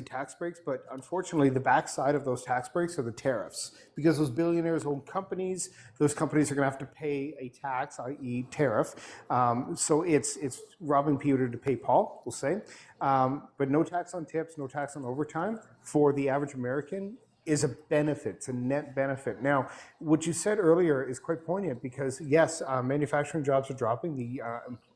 tax breaks, but unfortunately, the backside of those tax breaks are the tariffs. Because those billionaires own companies, those companies are going to have to pay a tax, i.e., tariff. So it's robbing Peter to pay Paul, we'll say. But no tax on tips, no tax on overtime for the average American is a benefit. It's a net benefit. Now, what you said earlier is quite poignant because, yes, manufacturing jobs are dropping. The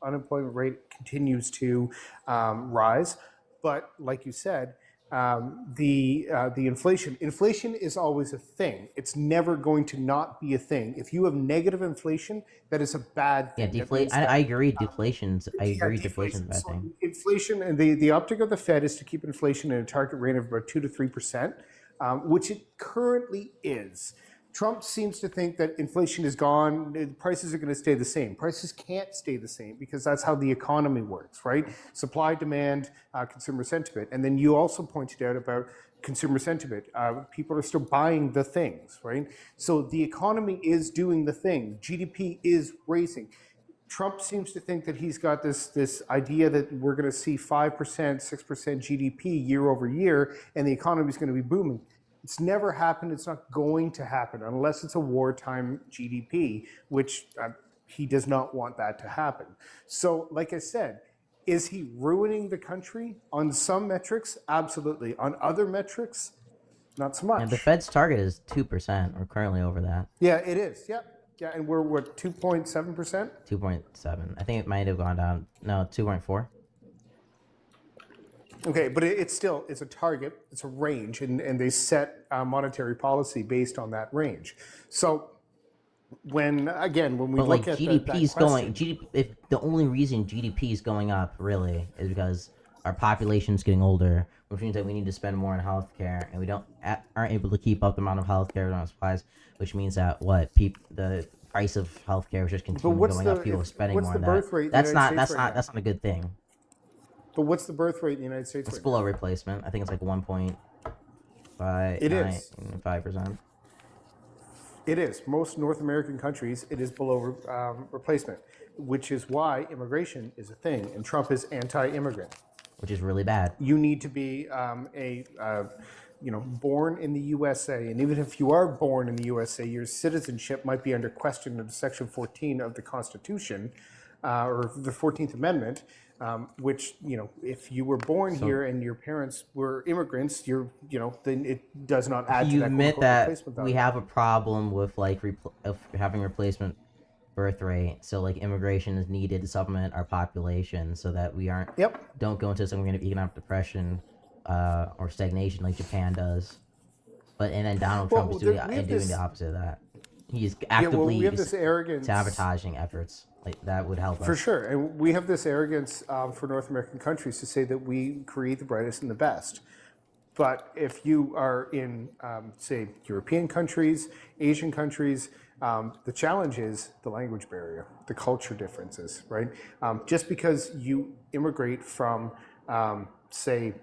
unemployment rate continues to rise. But like you said, the inflation is always a thing. It's never going to not be a thing. If you have negative inflation, that is a bad Yeah, thing. I agree. Deflation's. I agree. Deflation's a Deflation. bad So thing. inflation and the optic of the Fed is to keep inflation in a target rate of about 2 to 3%, which it currently is. Trump seems to think that inflation is gone, prices are going to stay the same. Prices can't stay the same because that's how the economy works, right? Supply, demand, consumer sentiment. And then you also pointed out about consumer sentiment. People are still buying the things, right? So the economy is doing the thing. GDP is raising. Trump seems to think that he's got this idea that we're going to see 5%, 6% GDP year over year, and the economy is going to be booming. It's never happened. It's not going to happen unless it's a wartime GDP, which he does not want that to happen. So, like I said, is he ruining the country on some metrics? Absolutely. On other metrics, not so And the much. Fed's target is 2%. We're currently over that. Yeah, it is. Yeah. Yeah, and we're what, 2.7%? 2.7. I think it might have gone down. No, 2.4. Okay, but it's still, it's a target, it's a range, and they set monetary policy based on that range. So when, again, when we But like look at that GDP's going. question, GDP. If the only reason GDP is going up really is because our population's getting older, which means that we need to spend more on healthcare, and we aren't able to keep up the amount of healthcare and supplies, which means that the price of healthcare is just but continuing going up. People are spending what's more the on that. birth rate in the United States right now? That's not a good thing. But what's the birth rate in the United States It's right now? below replacement. I think it's like 1.5, It is. 5%. It is. Most North American countries, it is below replacement, which is why immigration is a thing, and Trump is anti-immigrant. Which is really bad. You need to be born in the USA, and even if you are born in the USA, your citizenship might be under question under Section 14 of the Constitution, or the 14th Amendment, which, if you were born here and your parents were immigrants, then it does not add to You that admit quote-unquote that replacement we value. have a problem with like of having replacement birth rate, so like immigration is needed to supplement our population so that we Yep. don't go into some kind of economic depression or stagnation like Japan does. And then Donald Trump is doing the opposite of that. He's Yeah, well, we actively have this arrogance. sabotaging efforts. Like that would help For us. sure. And we have this arrogance for North American countries to say that we create the brightest and the best. But if you are in, say, European countries, Asian countries, the challenge is the language barrier, the culture differences, right? Just because you immigrate from, say,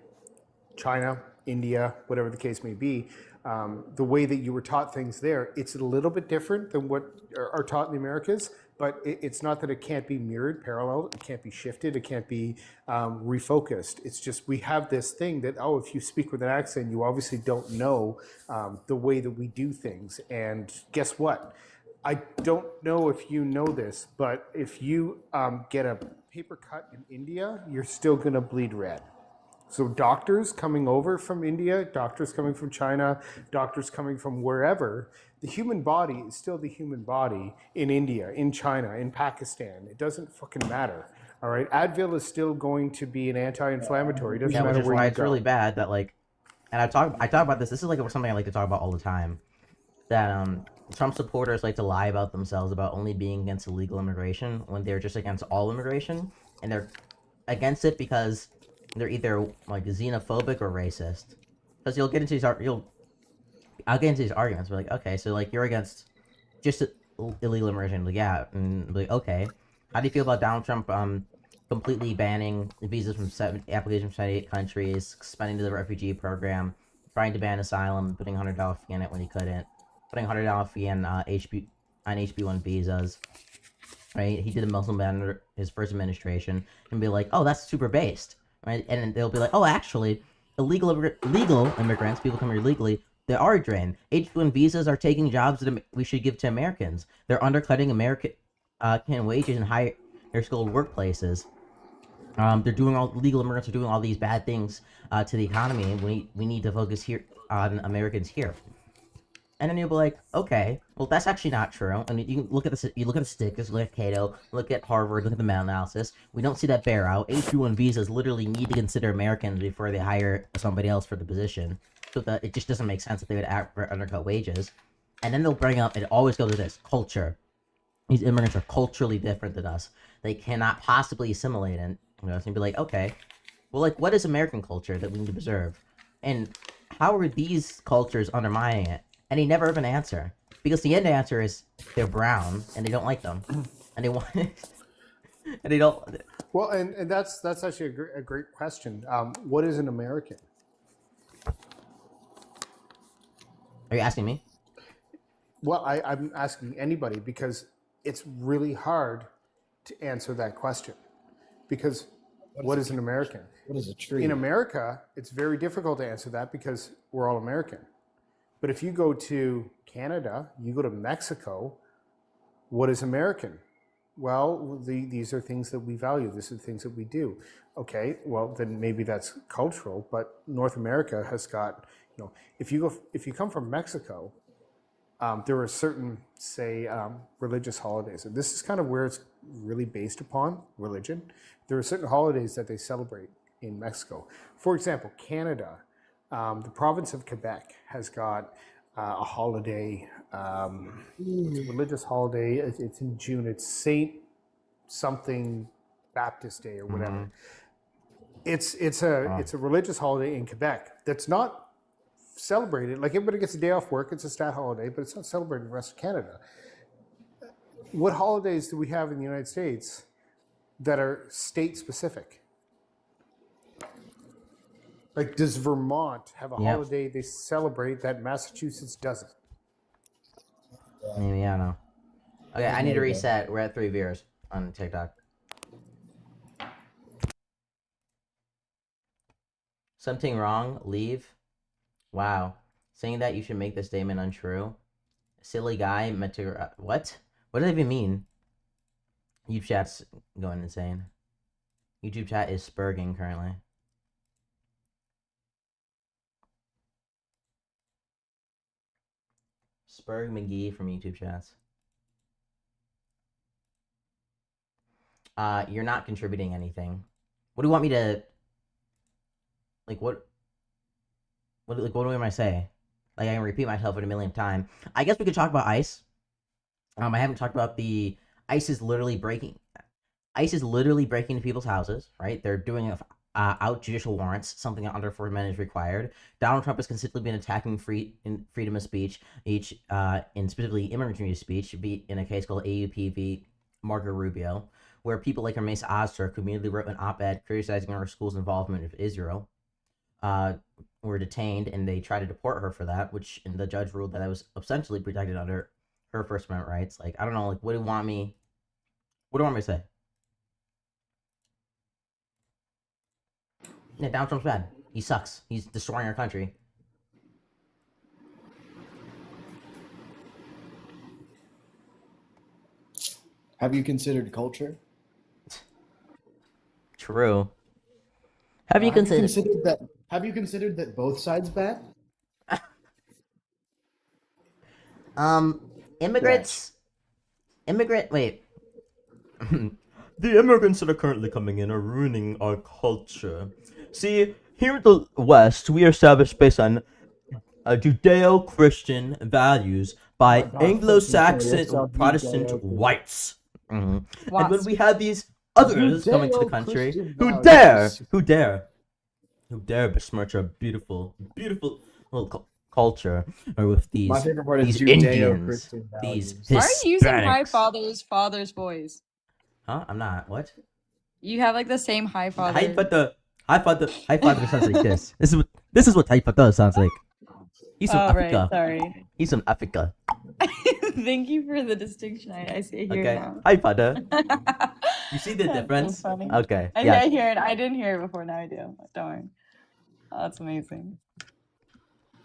China, India, whatever the case may be, the way that you were taught things there, it's a little bit different than what are taught in the Americas, but it's not that it can't be mirrored, parallel, it can't be shifted, it can't be refocused. It's just we have this thing that, if you speak with an accent, you obviously don't know the way that we do things. And guess what? I don't know if you know this, but if you get a paper cut in India, you're still going to bleed red. So doctors coming over from India, doctors coming from China, doctors coming from wherever, the human body is still the human body in India, in China, in Pakistan. It doesn't fucking matter. All right, Advil is still going to be an anti-inflammatory. It doesn't Yeah, which matter is where why you it's go. really bad that like, and I talk about this. This is like something I like to talk about all the time. That Trump supporters like to lie about themselves about only being against illegal immigration when they're just against all immigration, and they're against it because they're either like xenophobic or racist. Because I'll get into these arguments. But like, okay, so like you're against just illegal immigration. Like, yeah, and like, okay, how do you feel about Donald Trump completely banning visas from applications from 78 countries, suspending the refugee program, trying to ban asylum, putting $100 fee in it when he couldn't, putting $100 fee in HB1 visas. Right, he did a Muslim ban under his first administration, and be like, "Oh, that's super based." Right, and they'll be like, "Oh, actually, legal immigrants, people come here legally, they are a drain. H-1 visas are taking jobs that we should give to Americans. They're undercutting American wages in higher skilled workplaces. They're doing all legal immigrants are doing all these bad things to the economy, and we need to focus here on Americans here. And then you'll be like, okay, well that's actually not true. And you look at the statistics, look at Cato, look at Harvard, look at the meta-analysis. We don't see that bear out. H-1 visas literally need to consider Americans before they hire somebody else for the position. So that it just doesn't make sense that they would undercut wages. And then they'll bring up, it always goes to this, culture. These immigrants are culturally different than us. They cannot possibly assimilate in. And be like, okay, well, like, what is American culture that we need to preserve? And how are these cultures undermining it? And he never have an answer. Because the end answer is they're brown and they don't like them. And they want and they don't. Well, and that's actually a great question. What is an American? Are you asking me? Well, I'm asking anybody because it's really hard to answer that question. Because what is an American? What is a tree? In America, it's very difficult to answer that because we're all American. But if you go to Canada, you go to Mexico, what is American? Well, these are things that we value. These are things that we do. Okay, well, then maybe that's cultural, but North America has got, if you come from Mexico, there are certain, say, religious holidays. And this is kind of where it's really based upon religion. There are certain holidays that they celebrate in Mexico. For example, Canada, the province of Quebec has got a holiday, it's a religious holiday. It's in June. It's Saint something Baptist Day or whatever. It's a religious holiday in Quebec that's not celebrated. Like everybody gets a day off work. It's a stat holiday, but it's not celebrated in the rest of Canada. What holidays do we have in the United States that are state specific? Like, does Vermont have a holiday they celebrate that Massachusetts doesn't? Maybe, I don't know. Okay, I need to reset. We're at 3 viewers on TikTok. Something wrong? Leave? Wow. Saying that you should make the statement untrue? Silly guy meant to... What? What does that even mean? YouTube chat's going insane. YouTube chat is spurging currently. Spurg McGee from YouTube chats. You're not contributing anything. What do you want me to... Like, what do you want me to say? Like, I can repeat myself a millionth time. I guess we could talk about ICE. I haven't talked about the... ICE is literally breaking into people's houses, right? They're doing out judicial warrants, something under 4 men is required. Donald Trump has consistently been attacking freedom of speech, in specifically immigrant community speech, in a case called AUP v. Marco Rubio, where people like Hermes Ozturk, who immediately wrote an op-ed criticizing our school's involvement with Israel, were detained, and they tried to deport her for that, and the judge ruled that was essentially protected under her First Amendment rights. Like, I don't know, like, what do you want me to say? Yeah, Donald Trump's bad. He sucks. He's destroying our country. Have you considered culture? True. Have you considered that? Have you considered that both sides bad? Immigrants. Wait. The immigrants that are currently coming in are ruining our culture. See, here in the West, we are established based on Judeo-Christian values by Anglo-Saxon Protestant whites. And when we have these others coming to the country who dare besmirch our beautiful little culture, or with these Indians, these Hispanics. Why are you using High Father's voice? Huh? I'm not. What? You have like the same High Father. High Father sounds like this. This is what High Father sounds like. He's from Africa. Right, sorry. He's from Africa. Thank you for the distinction. I see it here now. Hi, Father. You see the difference? Funny. Okay. I hear it. I didn't hear it before. Now I do. Don't worry. Oh, that's amazing.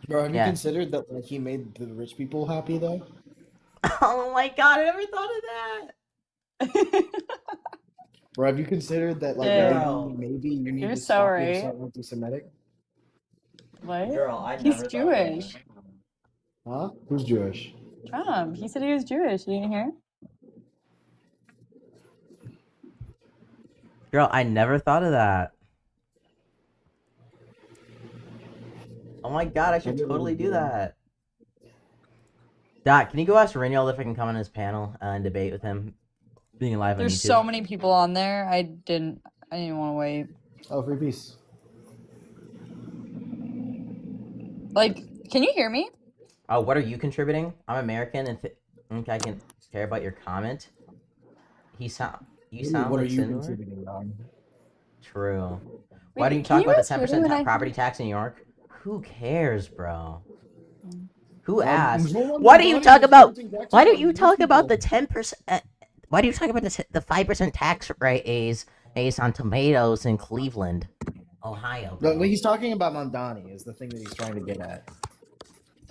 Bro, have you Yeah. considered that like he made the rich people happy though? Oh my god, I never thought of that. Bro, have you considered that like Yeah. Girl. maybe you need You're to so stop being right. so anti-Semitic? What? Girl, I He's never thought of Jewish. that. Huh? Who's Jewish? Trump. He said he was Jewish. You didn't hear? Girl, I never thought of that. Oh my god, I should totally do that. Doc, can you go ask Reniel if I can come on his panel and debate with him? Being live on There's YouTube. so many people on there. I didn't want to wait. Oh, free peace. Like, can you hear me? Oh, what are you contributing? I'm American and think I can care about your comment. You sound What are like you Sindler? contributing on? True. Why Wait, don't you can talk about the ask Ruben 10% when I- property tax in New York? Who cares, bro? Who Um, asked? Roland Why don't you Mondani talk was about? pointing back to Why don't some you rich talk about people. the 10%? Why do you talk about the 5% tax raise on tomatoes in Cleveland, Ohio? No, Bro? he's talking about Mondani is the thing that he's trying to get at.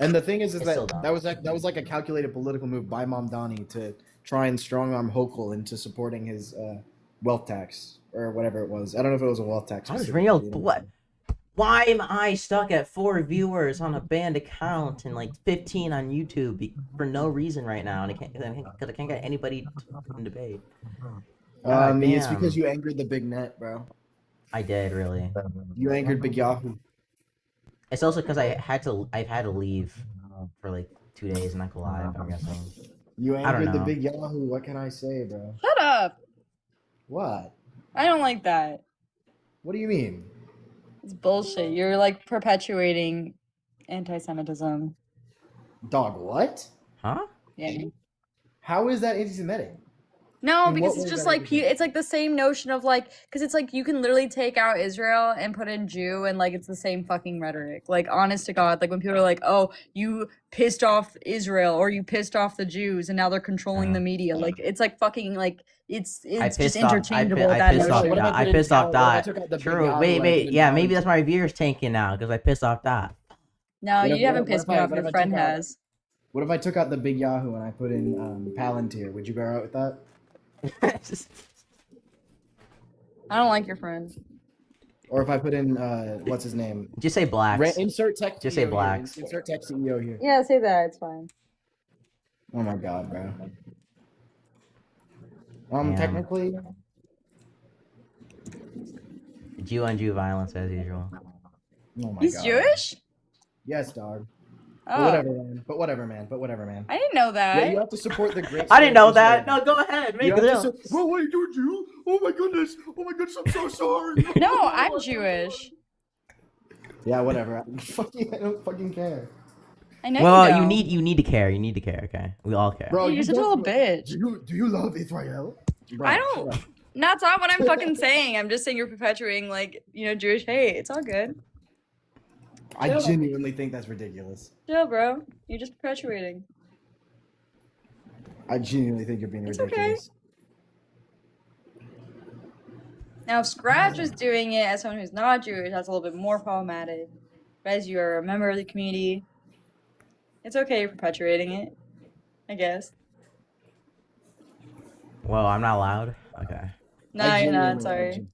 And the thing is It's still that dumb. that was like a calculated political move by Mamdani to try and strong arm Hochul into supporting his wealth tax or whatever it was. I don't know if it was a wealth tax. How does specifically, Reno? you know? What? Why am I stuck at 4 viewers on a banned account and like 15 on YouTube for no reason right now? And I can't get anybody to debate. God It's damn. because you angered the big net, bro. I did really. You angered Big Yahoo. It's also because I've had to leave for like 2 days and not go live. I'm guessing. You I don't angered the know. Big Yahoo. What can I say, bro? Shut up. What? I don't like that. What do you mean? It's bullshit. You're like perpetuating anti-Semitism. Dog, what? Huh? Yeah. How is that anti-Semitic? No, In because what it's way just is like that it's like the same notion of like because it's like you can literally take out Israel and put in Jew and like it's the same fucking rhetoric. Like honest to God, like when people are like, "Oh, you pissed off Israel or you pissed off the Jews and now they're controlling the media." Like it's like fucking like it's just pissed off. interchangeable. I that pissed off. notion. What if I I put in pissed off Cal- what if I Dot. took out the Big True. Yahoo Wait, and I put wait. in Yeah, Cal- maybe that's why my viewers tanking now because I pissed off Dot. No, What if- you haven't what if pissed me I- off. what if Your I friend took out- has. What if I took out the Big Yahoo and I put in Palantir? Would you go out with that? I don't like your friend. Or if I put in what's his name? Just say blacks. Insert text. Just say CEO here. blacks. Insert text CEO here. Yeah, say that. It's fine. Oh my god, bro. Damn. Technically, Jew on Jew violence as usual. oh my He's god. Jewish? Yes, dog. Oh, But whatever, man. But whatever, man. But whatever, man. I didn't know that. Yeah, you have to support the great. I didn't know state of that. Israel. No, go ahead. Make You it have to up. Well, wait, you're Jew? Oh my goodness. Oh my goodness, I'm so sorry. No, I'm Jewish. Yeah, whatever. I don't fucking care. I know Well, you you don't. need to care. You need to care. Okay, we all care. Bro, You're such a little bitch. Do you love Israel? Bro, I don't. shut up. That's not what I'm fucking saying. I'm just saying you're perpetuating like Jewish hate. It's all good. I genuinely think that's ridiculous. Chill, bro. You're just perpetuating. I genuinely think you're being It's okay. ridiculous. Now, if Scratch was doing it as someone who's not Jewish, that's a little bit more problematic. But as you're a member of the community, it's okay you're perpetuating it, I guess. Well, I'm not allowed. Okay. No, I you're genuinely- not. Sorry.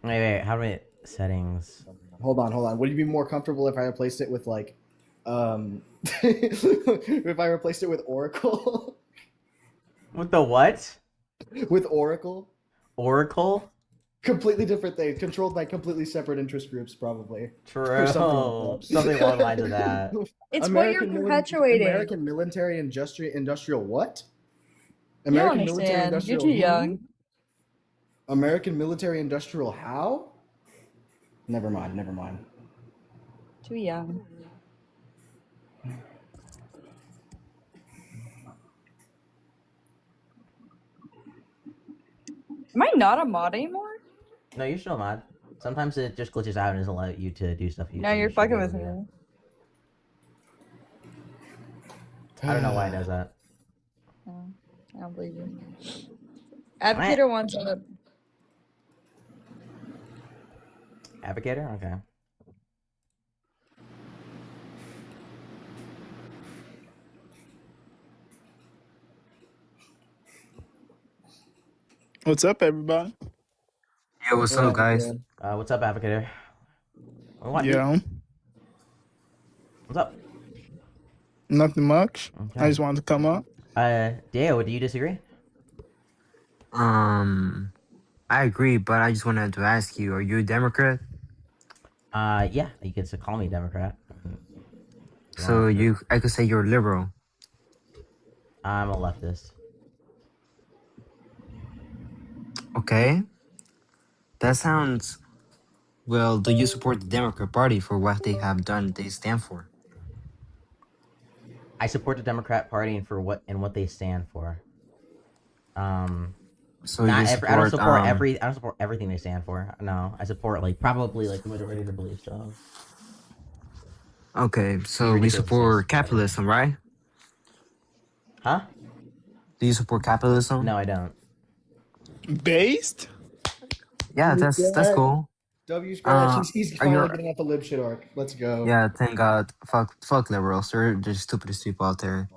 Wait. How do we settings? Hold on. Would you be more comfortable if I replaced it with like, if I replaced it with Oracle? With the what? With Oracle? Oracle? Completely different thing. Controlled by completely separate interest groups, probably. True. something like that. Something along the lines of that. It's what you're perpetuating. American military industrial what? You don't American military understand. You're industrial too who? young. American military industrial how? Never mind. Too young. Am I not a mod anymore? No, you're still mod. Sometimes it just glitches out and doesn't let you to do stuff. No, you're should fucking be with able me. to. I don't know why it does that. No, I don't believe you. Advocator wants a. Advocator? Okay. What's up, everybody? Yo, what's up, guys? What's up, Advocator? What? Yo, What's up? nothing much. I Okay. just wanted to come up. Diego, do you disagree? I agree, but I just wanted to ask you: are you a Democrat? Yeah, you can still call me Democrat. So I could say you're liberal. I'm a leftist. Okay, that sounds well. Do you support the Democrat Party for what they have done? They stand for. I support the Democrat Party and for what they stand for. So you Not every. I don't support support every. I don't support everything they stand for. No, I support like probably like the majority of their beliefs. So Okay, be so you ridiculous to say I support support everything. capitalism, right? Huh? Do you support capitalism? No, I don't. Based? Yeah, that's cool. W scratch. He's Are finally you? getting out the lib shit arc. Let's go. Yeah, thank God. Fuck liberals. They're the stupidest people out there.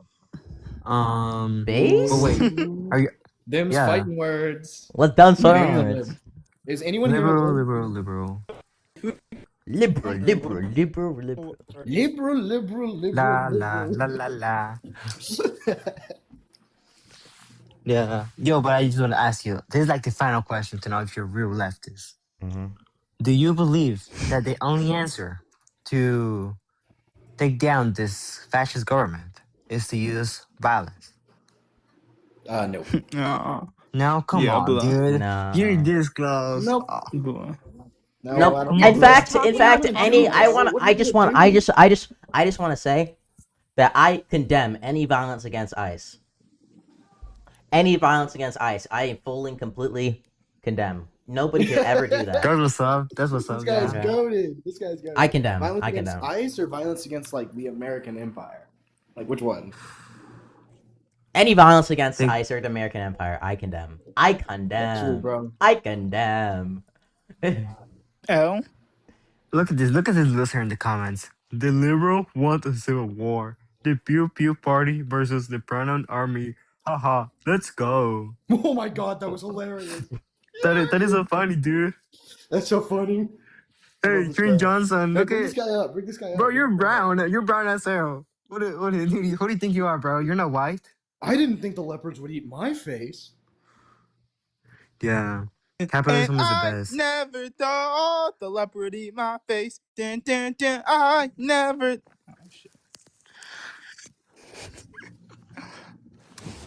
But Based? wait, Ooh. are you? Them's Yeah, fighting words. What's done Who's a so? lib? Is anyone here a lib? liberal. Liberal. Liberal. La la la la la. Yeah. Yo, but I just want to ask you. This is like the final question to know if you're a real leftist. Mm-hmm. Do you believe that the only answer to take down this fascist government is to use violence? No. No, come Yeah, on, blah. dude. You're No. this close. Nope. Oh, Blah. No, Nope. I don't. come In on. fact, What are in you fact, gonna do, I bro? want. What are I you just gonna want. do? I just want to say that I condemn any violence against ICE. Any violence against ICE, I fully and completely condemn. Nobody could ever do that. That's what's up. That's what's This up. guy's Yeah. Okay. goaded. This guy's goaded. I condemn. Violence I against condemn. ICE or violence against like the American Empire? Like which one? Any violence against Think, ICE or the American Empire, I condemn. I That's true, condemn. bro. I condemn. L. look at this. Look at this listener in the comments. The liberal want a civil war. The Pew Pew Party versus the Pronoun Army. Haha. Let's go. Oh my god, that was hilarious. That is so funny, dude. That's so funny. I love Hey, this Trina guy. Johnson, Hey, look bring at this guy up. Bring this guy up. bro. Bring You're this guy up. brown. You're brown as hell. Who do you think you are, bro? You're not white. I didn't think the leopards would eat my face. Yeah, And capitalism is the I best. never thought the leopard eat my face. Dun, dun, dun. I never. Oh, shit.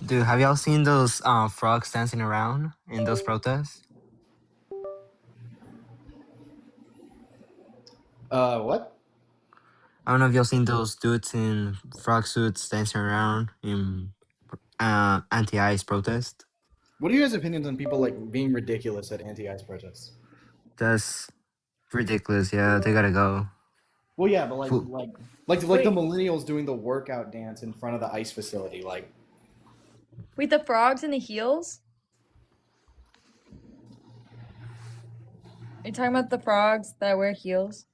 Dude, have y'all seen those frogs dancing around in those protests? What? I don't know if y'all seen those dudes in frog suits dancing around in anti-ICE protest. What are you guys' opinions on people like being ridiculous at anti-ICE protests? That's ridiculous. Yeah, they gotta go. Well, yeah, but like Fu- the millennials doing the workout dance in front of the ICE facility, like. Wait, the frogs and the heels? Are you talking about the frogs that wear heels?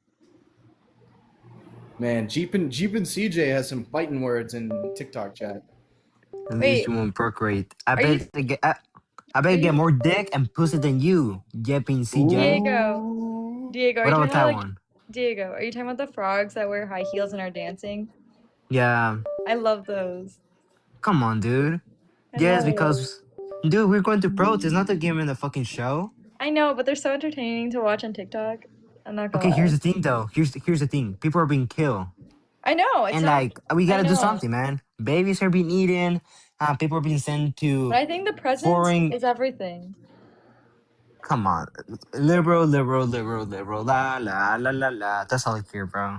Man, Jeep and CJ has some fighting words in TikTok chat. At Wait, least you won't procreate. I are you- bet they get. I bet are you get you- more dick and pussy than you, Jepping CJ. Diego, are What you about talking that about one? Diego, are you talking about the frogs that wear high heels and are dancing? Yeah, I love those. come on, dude. I Yes, love because, dude, we're going to protest, not to give him the fucking show. I know, but they're so entertaining to watch on TikTok. I'm not gonna Okay, here's lie. the thing, though. Here's the thing. People are being killed, I know, it's and not like we I gotta do know. something, man. Babies are being eaten. People are being sent to But I think the presence foreign. is everything. Come on, liberal. La la la la la. That's all I hear, bro.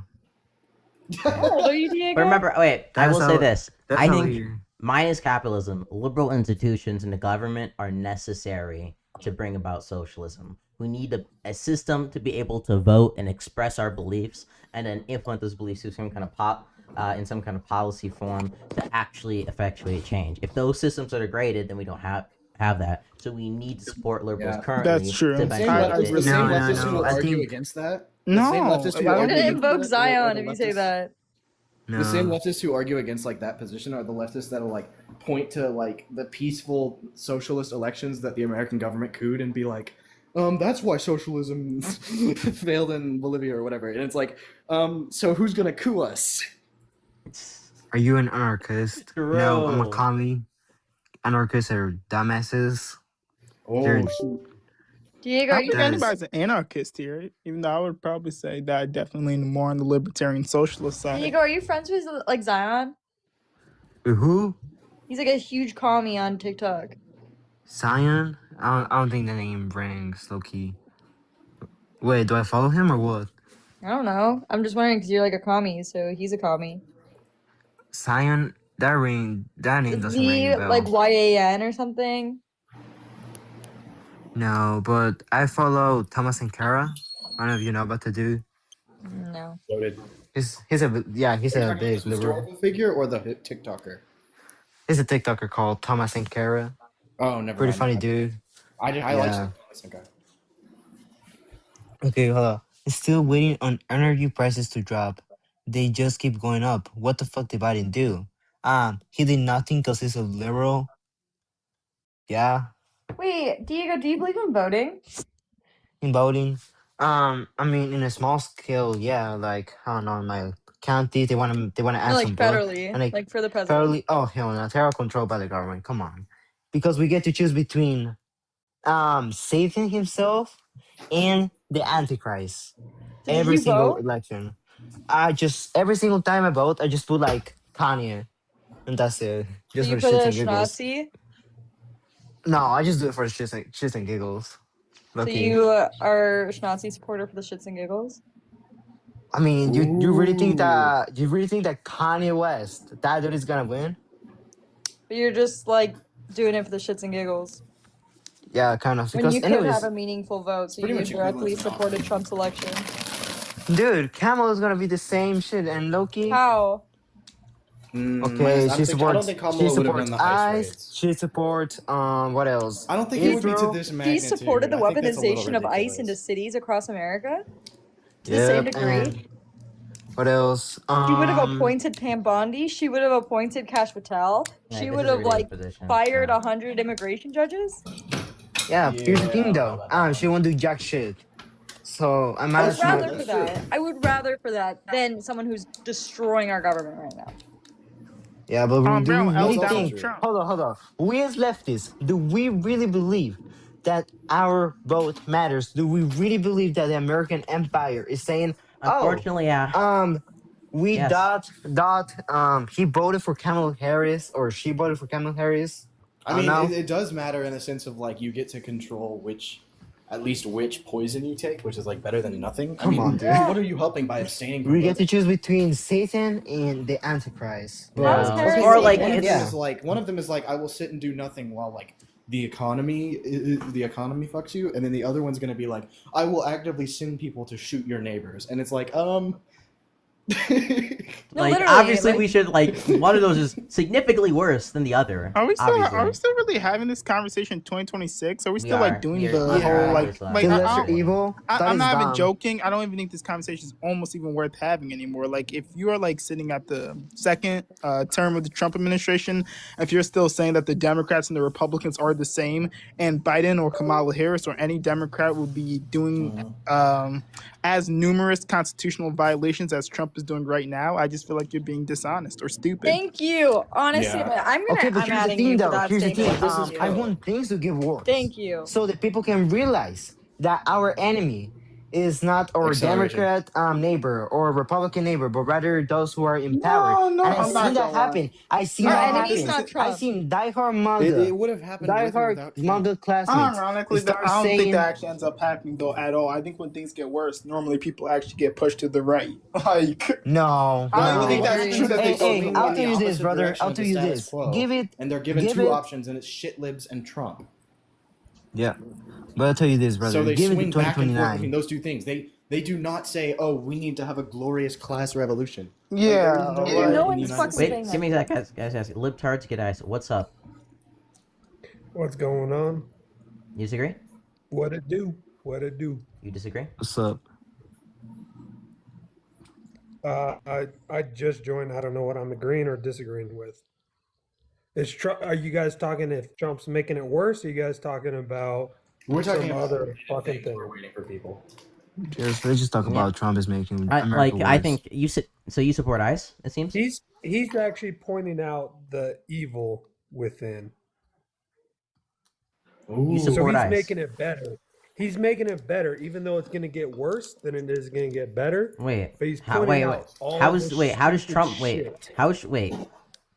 How old are you, Diego? But remember, wait, I That's will say all. this. That's I all I think hear. minus capitalism, liberal institutions and the government are necessary to bring about socialism. We need a system to be able to vote and express our beliefs and then implement those beliefs through some kind of in some kind of policy form to actually effectuate change. If those systems are degraded, then we don't have that. So we need to support liberals Yeah. currently That's true. to The same, eventually the get same No, no, leftists who no. will I argue think against that. No, The same leftists who I don't argue You're think gonna against invoke that Zion are if the you say leftists. that. The same no. leftists who argue against like that position are the leftists that'll like point to like the peaceful socialist elections that the American government could and be like, that's why socialism failed in Bolivia or whatever. And it's like, so who's gonna coup us? Are you an anarchist? No, I'm a True. commie. Anarchists are dumbasses. Oh They're shoot. Diego, I are don't you think that is. anybody's an anarchist here, even though I would probably say that I definitely lean more on the libertarian socialist side. Diego, are you friends with like Zion? Who? He's like a huge commie on TikTok. Zion? I don't think the name rings, low key. Wait, do I follow him or what? I don't know. I'm just wondering because you're like a commie, so he's a commie. Zion? That name It's doesn't ring a like bell. YAN or something. No, but I follow Thomas Sankara. I don't know if you know about the dude. No. Noted. He's Are a you talking about big this liberal. historical figure or the TikToker? He's a TikToker called Thomas Sankara. Oh, never Pretty mind. funny dude. I like Yeah. Thomas Sankara. Okay, hold on. Still waiting on energy prices to drop. They just keep going up. What the fuck did Biden do? He did nothing because he's a liberal. Yeah, Wait, Diego, do you believe in voting? in voting. I mean, in a small scale, yeah. Like I don't know, in my county, they wanna No, add like some blood, federally, and like like for the president. fairly. Oh hell no, they're all controlled by the government. Come on, because we get to choose between Satan himself and the Antichrist So did every you single vote? election. I just every single time I vote, I just put like Kanye, and that's it, So just you for put shits a and giggles. schnazi? No, I just do it for shits and giggles. So Lucky. you are a schnazi supporter for the shits and giggles? I mean, you Ooh. you really think that Kanye West that dude is gonna win? But you're just like doing it for the shits and giggles. Yeah, kind of. When Because you could have anyways, a meaningful vote, so Pretty you much equivalent indirectly to supported nothing. Trump's election. dude, Kamala is gonna be the same shit, and Loki. How? Okay, I don't think she Kamala would have done supports the ice ICE. raids. She supports what else? I don't think it would be to Israel. this She magnitude. supported the I think that's a little weaponization of ICE into ridiculous. cities across America to the same Yep, degree. and what else? She would have appointed Pam Bondi. She would have appointed Kash Patel. Yeah, She this would is a have like ridiculous position. fired Yeah. 100 immigration judges. Yeah, here's the Yeah, I thing don't know though. about that She one. won't do jack shit. So I'm I mad would at true, rather you. for that's true. that. I would rather for that than someone who's destroying our government right now. Yeah, but do we Brown, I was really also down with think? true. Trump. Hold on. We as leftists, do we really believe that our vote matters? Do we really believe that the American empire is saying, "Oh, Unfortunately, yeah. we Yes. he voted for Kamala Harris or she voted for Kamala Harris"? I I don't mean, know. it does matter in the sense of like you get to control at least which poison you take, which is like better than nothing. I Come mean, on, dude. Yeah. what are you helping by abstaining from We get to voting? choose between Satan and the Antichrist. How is But No. Harris Or Well, like one of Satan? them it's is like I will sit and do nothing while like the economy fucks you, and then the other one's gonna be like I will actively send people to shoot your neighbors, and it's like No, like literally, obviously like- we should like one of those is significantly worse than the other. Are we obviously. still really having this conversation in 2026? Are we still are. like doing We are- the we are whole like obviously. like the I, lesser I, evil, that I'm is not even dumb. joking. I don't even think this conversation is almost even worth having anymore. Like, if you are like sitting at the second term of the Trump administration, if you're still saying that the Democrats and the Republicans are the same, and Biden or Kamala Harris or any Democrat will be doing as numerous constitutional violations as Trump is doing right now, I just feel like you're being dishonest or stupid. Thank you. Honestly, Yeah. I'm gonna. Okay, but I'm here's the adding thing, you to though. that Here's the statement. thing. This is I code. want things to get worse. Thank you. So that people can realize that our enemy is not our Acceleration. Democrat neighbor or Republican neighbor, but rather those who are in power. No, And I've I'm seen not that gonna lie. happen. I've seen No, that Our enemy's happen. not I've Trump. seen diehard manga, It would have happened with or without Trump. manga classmates. Ironically, start I don't think saying, that actually ends up happening though at all. I think when things get worse, normally people actually get pushed to the right. Like, no, I don't no. think that's true that they Hey, go hey, the I'll right. tell you this, opposite brother. direction I'll of tell the you status this. quo. Give it. And they're given give two it- options, and it's shit libs and Trump. Yeah. But I'll tell you this, brother. So they Give it swing to back and forth between 2029. those two things. They do not say, "Oh, we need to have a glorious class revolution." Yeah, Like, Dude, like- no in one's the United fucking States. Wait, saying give me that. a sec, guys. Libtards, get ice. What's up? What's going on? You disagree? What it do? What it do? You disagree? What's up? I just joined. I don't know what I'm agreeing or disagreeing with. Is Trump? Are you guys talking if Trump's making it worse? Or are you guys talking about We're talking some about other fucking thing? We're waiting for people. Let's just talk Yeah. about Trump is making I America like. I worse. think you. So you support ICE? It seems. He's actually pointing out the evil within. You Ooh. So support he's ICE. making it better. He's making it better, even though it's going to get worse than it is going to get better. Wait. But he's How, pointing wait. out all How this is wait? How does stupid Trump wait? shit. How is wait?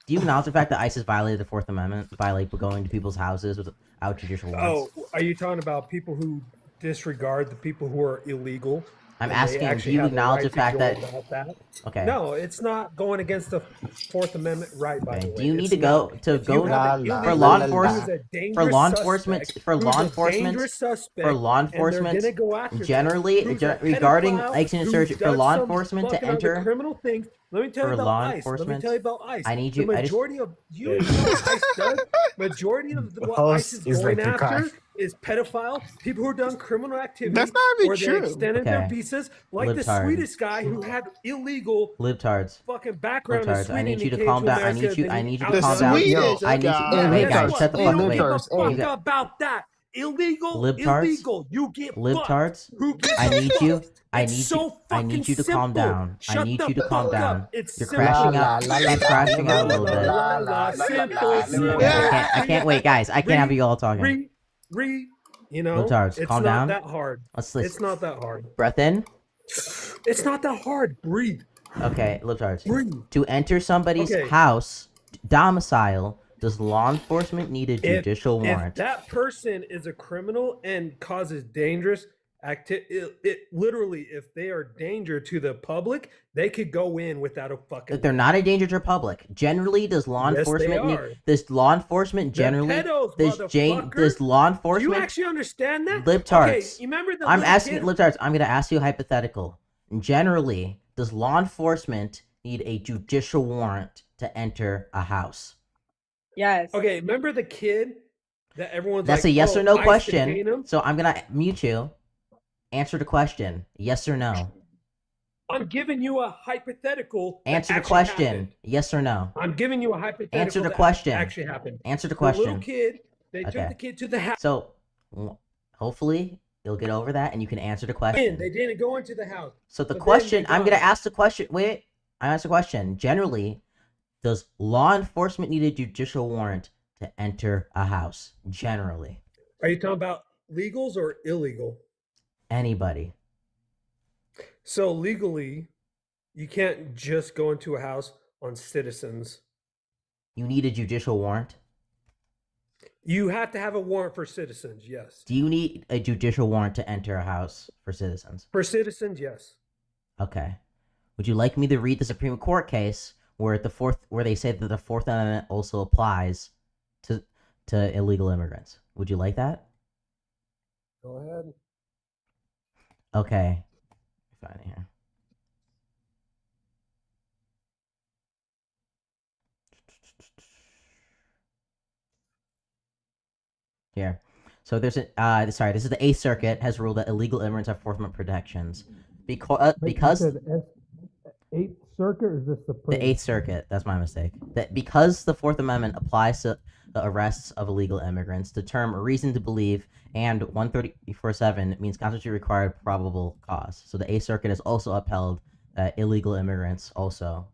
Do you acknowledge the fact that ICE has violated the Fourth Amendment by like going to people's houses without judicial Oh, warrants? are you talking about people who disregard the people who are illegal? I'm and they asking, do actually you have the acknowledge right the to fact go that? about that? Okay. No, it's not going against the Fourth Amendment right, by Okay. the way. Do you need It's to go not. to If you go have an La, la, for illegal law la, la, enforcement? who's a For dangerous law enforcement, suspect, for who's law a enforcement, dangerous suspect, for law and they're enforcement, gonna go after them, generally who's a regarding pedophile, like an who's insurgent for done law some enforcement to fucking other enter criminal things. Let me tell you for about law ICE. Let me enforcement. tell you about ICE. I need The you. I just majority of you know what ICE does? Majority of what ICE Host is is going like to cry. after is pedophile, people who are done criminal activity, That's not even or they true. extended their Okay. visas, like the Libtard. Swedish guy who had illegal Libtards. fucking background in Libtards. I Sweden. need He you to came calm to down. I America. need you. Then I he need you to The calm outdone down. Swedish I need you. guy. Yeah, Hey guess guys, what? shut the They fuck. don't Wait. give a You fuck got about that. Illegal, libtards. illegal. You get fucked. Libtards. Who gives I a need fuck? you. I It's need so you. I fucking need you to simple. calm down. I Shut need the you to calm fuck down. up. It's You're simple. crashing La, out. la, la, You're la, crashing out a La, little la, bit. la, la, simple, Okay, simple. I can't wait, guys. I can't have you all talking. Read. You know, Libtards, it's calm not down. that hard. Let's It's not that hard. breath in. It's not that hard. Breathe. Okay, libtards. Breathe. To enter somebody's Okay. house, domicile, does law enforcement need a judicial If warrant? that person is a criminal and causes dangerous it literally, if they are danger to the public, they could go in without a fucking. If they're not a danger to the public, generally, does law Yes, they enforcement need? are. Does law enforcement They're generally? pedos, Does motherfucker. law Do you enforcement? actually understand that? Libtards. Okay, you remember the I'm little asking kid? libtards. I'm gonna ask you a hypothetical. Generally, does law enforcement need a judicial warrant to enter a house? Yes. Okay, remember the kid that everyone's That's like, a yes oh, or no ICE question. detained him? So I'm gonna mute you. Answer the question. Yes or no. I'm giving you a hypothetical. that Answer the actually question. happened. Yes or no. I'm giving you a hypothetical. Answer the that question. Actually happened. Answer the The little question. kid. They Okay. took the kid to the house. So hopefully you'll get over that and you can answer the They question. didn't go into the house. So the But then question, they I'm got gonna it. ask the question. Wait, I asked the question. Generally, does law enforcement need a judicial warrant to enter a house? Generally, Are you talking about legals or illegal? anybody. So legally, you can't just go into a house on citizens. You need a judicial warrant. You have to have a warrant for citizens, yes. Do you need a judicial warrant to enter a house for citizens? For citizens, yes. Okay. Would you like me to read the Supreme Court case where they say that the Fourth Amendment also applies to illegal immigrants? Would you like that? Go ahead. Okay. Find it here. Here. So there's a this is the Eighth Circuit has ruled that illegal immigrants have Fourth Amendment protections because Eighth Circuit or is this the Eighth Circuit, that's my mistake. That because the Fourth Amendment applies to the arrests of illegal immigrants, the term reason to believe and 134.7 means constitutionally required probable cause. So the Eighth Circuit has also upheld that illegal immigrants also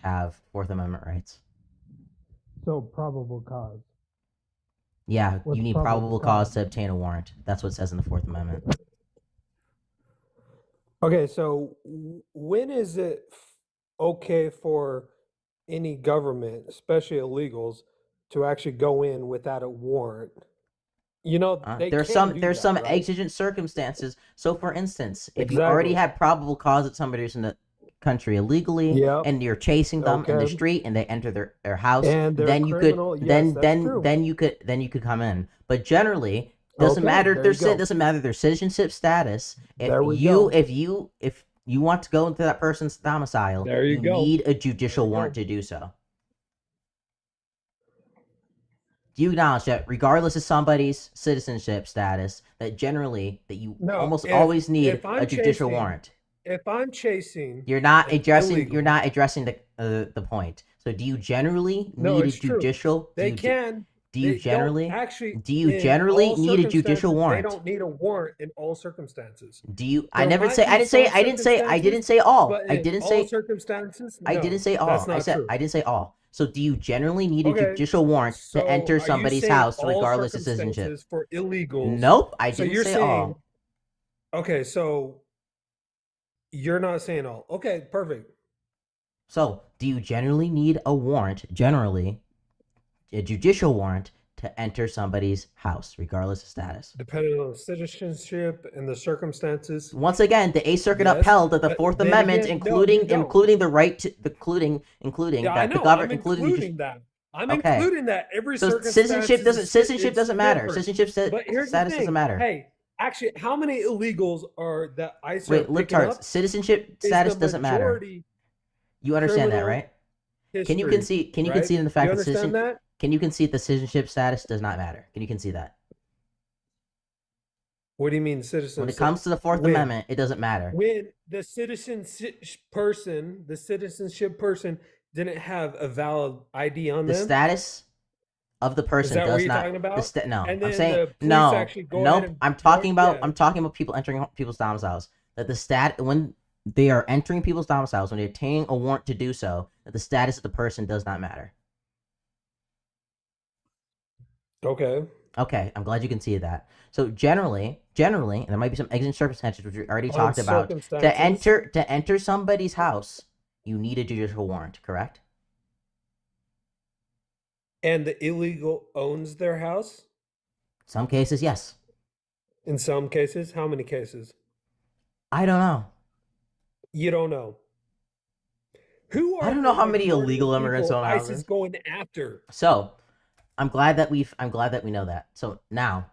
have Fourth Amendment rights. So probable cause. Yeah, What's you need probable probable cause cause? to obtain a warrant. That's what it says in the Fourth Amendment. Okay, so when is it okay for any government, especially illegals, to actually go in without a warrant? You know, they There's can some do there's that, some right? exigent circumstances. So, for instance, if you already Exactly. had probable cause that somebody's in the country illegally, Yep. and you're chasing them in the Okay. street, and they enter their house, And they're then you criminal, could yes, that's true. then you could come in. But generally, doesn't Okay, matter there you go. doesn't matter their citizenship status. There we go. If you want to go into that person's domicile, There you go. need a judicial There you warrant go. to do so. Do you acknowledge that regardless of somebody's citizenship status, that generally that you No, almost if always need if I'm a judicial chasing warrant? if I'm chasing You're not an addressing. You're illegal, not addressing the point. So, do you generally no, need a it's true. judicial? They can. Do you They don't generally? actually. Do you In generally all need a judicial circumstances, they warrant? don't need a warrant in all circumstances. Do you? I There never might say. I be didn't say. some I didn't say. I didn't circumstances, say all. but I in didn't all say. circumstances, I didn't no, say that's all. I not said. true. I didn't say all. So, do you generally need a Okay, judicial warrant to so enter are you somebody's saying house, all regardless of citizenship? circumstances for illegals? Nope. I So didn't you're say saying, all. okay, so you're not saying all. Okay, perfect. So, do you generally need a warrant? Generally, a judicial warrant to enter somebody's house, regardless of status. Depending on citizenship and the circumstances, Once again, the Eighth Circuit yes. upheld that the But Fourth then Amendment, again, no, you don't. including the right to including Yeah, I that the know. I'm government, including the including that. I'm Okay. including that. Every so circumstance citizenship it's doesn't matter. different. Citizenship But here's the status thing. doesn't matter. Hey, actually, how many illegals are that ICE are Wait, picking libtards. up? Citizenship Is status the doesn't matter. majority You understand that, criminal right? history, Can you concede? Can you right? concede in the You fact that understand that? Can you concede the citizenship status does not matter? Can you concede that? What do you mean citizenship? When it comes to the Fourth When? Amendment, it doesn't matter. When the citizenship person didn't have a valid ID on The them? status of the person that what does you're not. talking about? No, And I'm then saying the police no. actually go ahead Nope. and I'm talking about. yeah. I'm talking about people entering people's domiciles. That the when they are entering people's domiciles, when they're obtaining a warrant to do so, that the status of the person does not matter. Okay. Okay, I'm glad you can see that. So generally, and there might be some exigent circumstances which we already On talked about. circumstances. To enter somebody's house, you need a judicial warrant, correct? And the illegal owns their house? Some cases, yes. In some cases? How many cases? I don't know. You don't know. Who are I don't know the how many majority illegal of immigrants people own ICE houses. is going after? So, I'm glad that we know that. So now,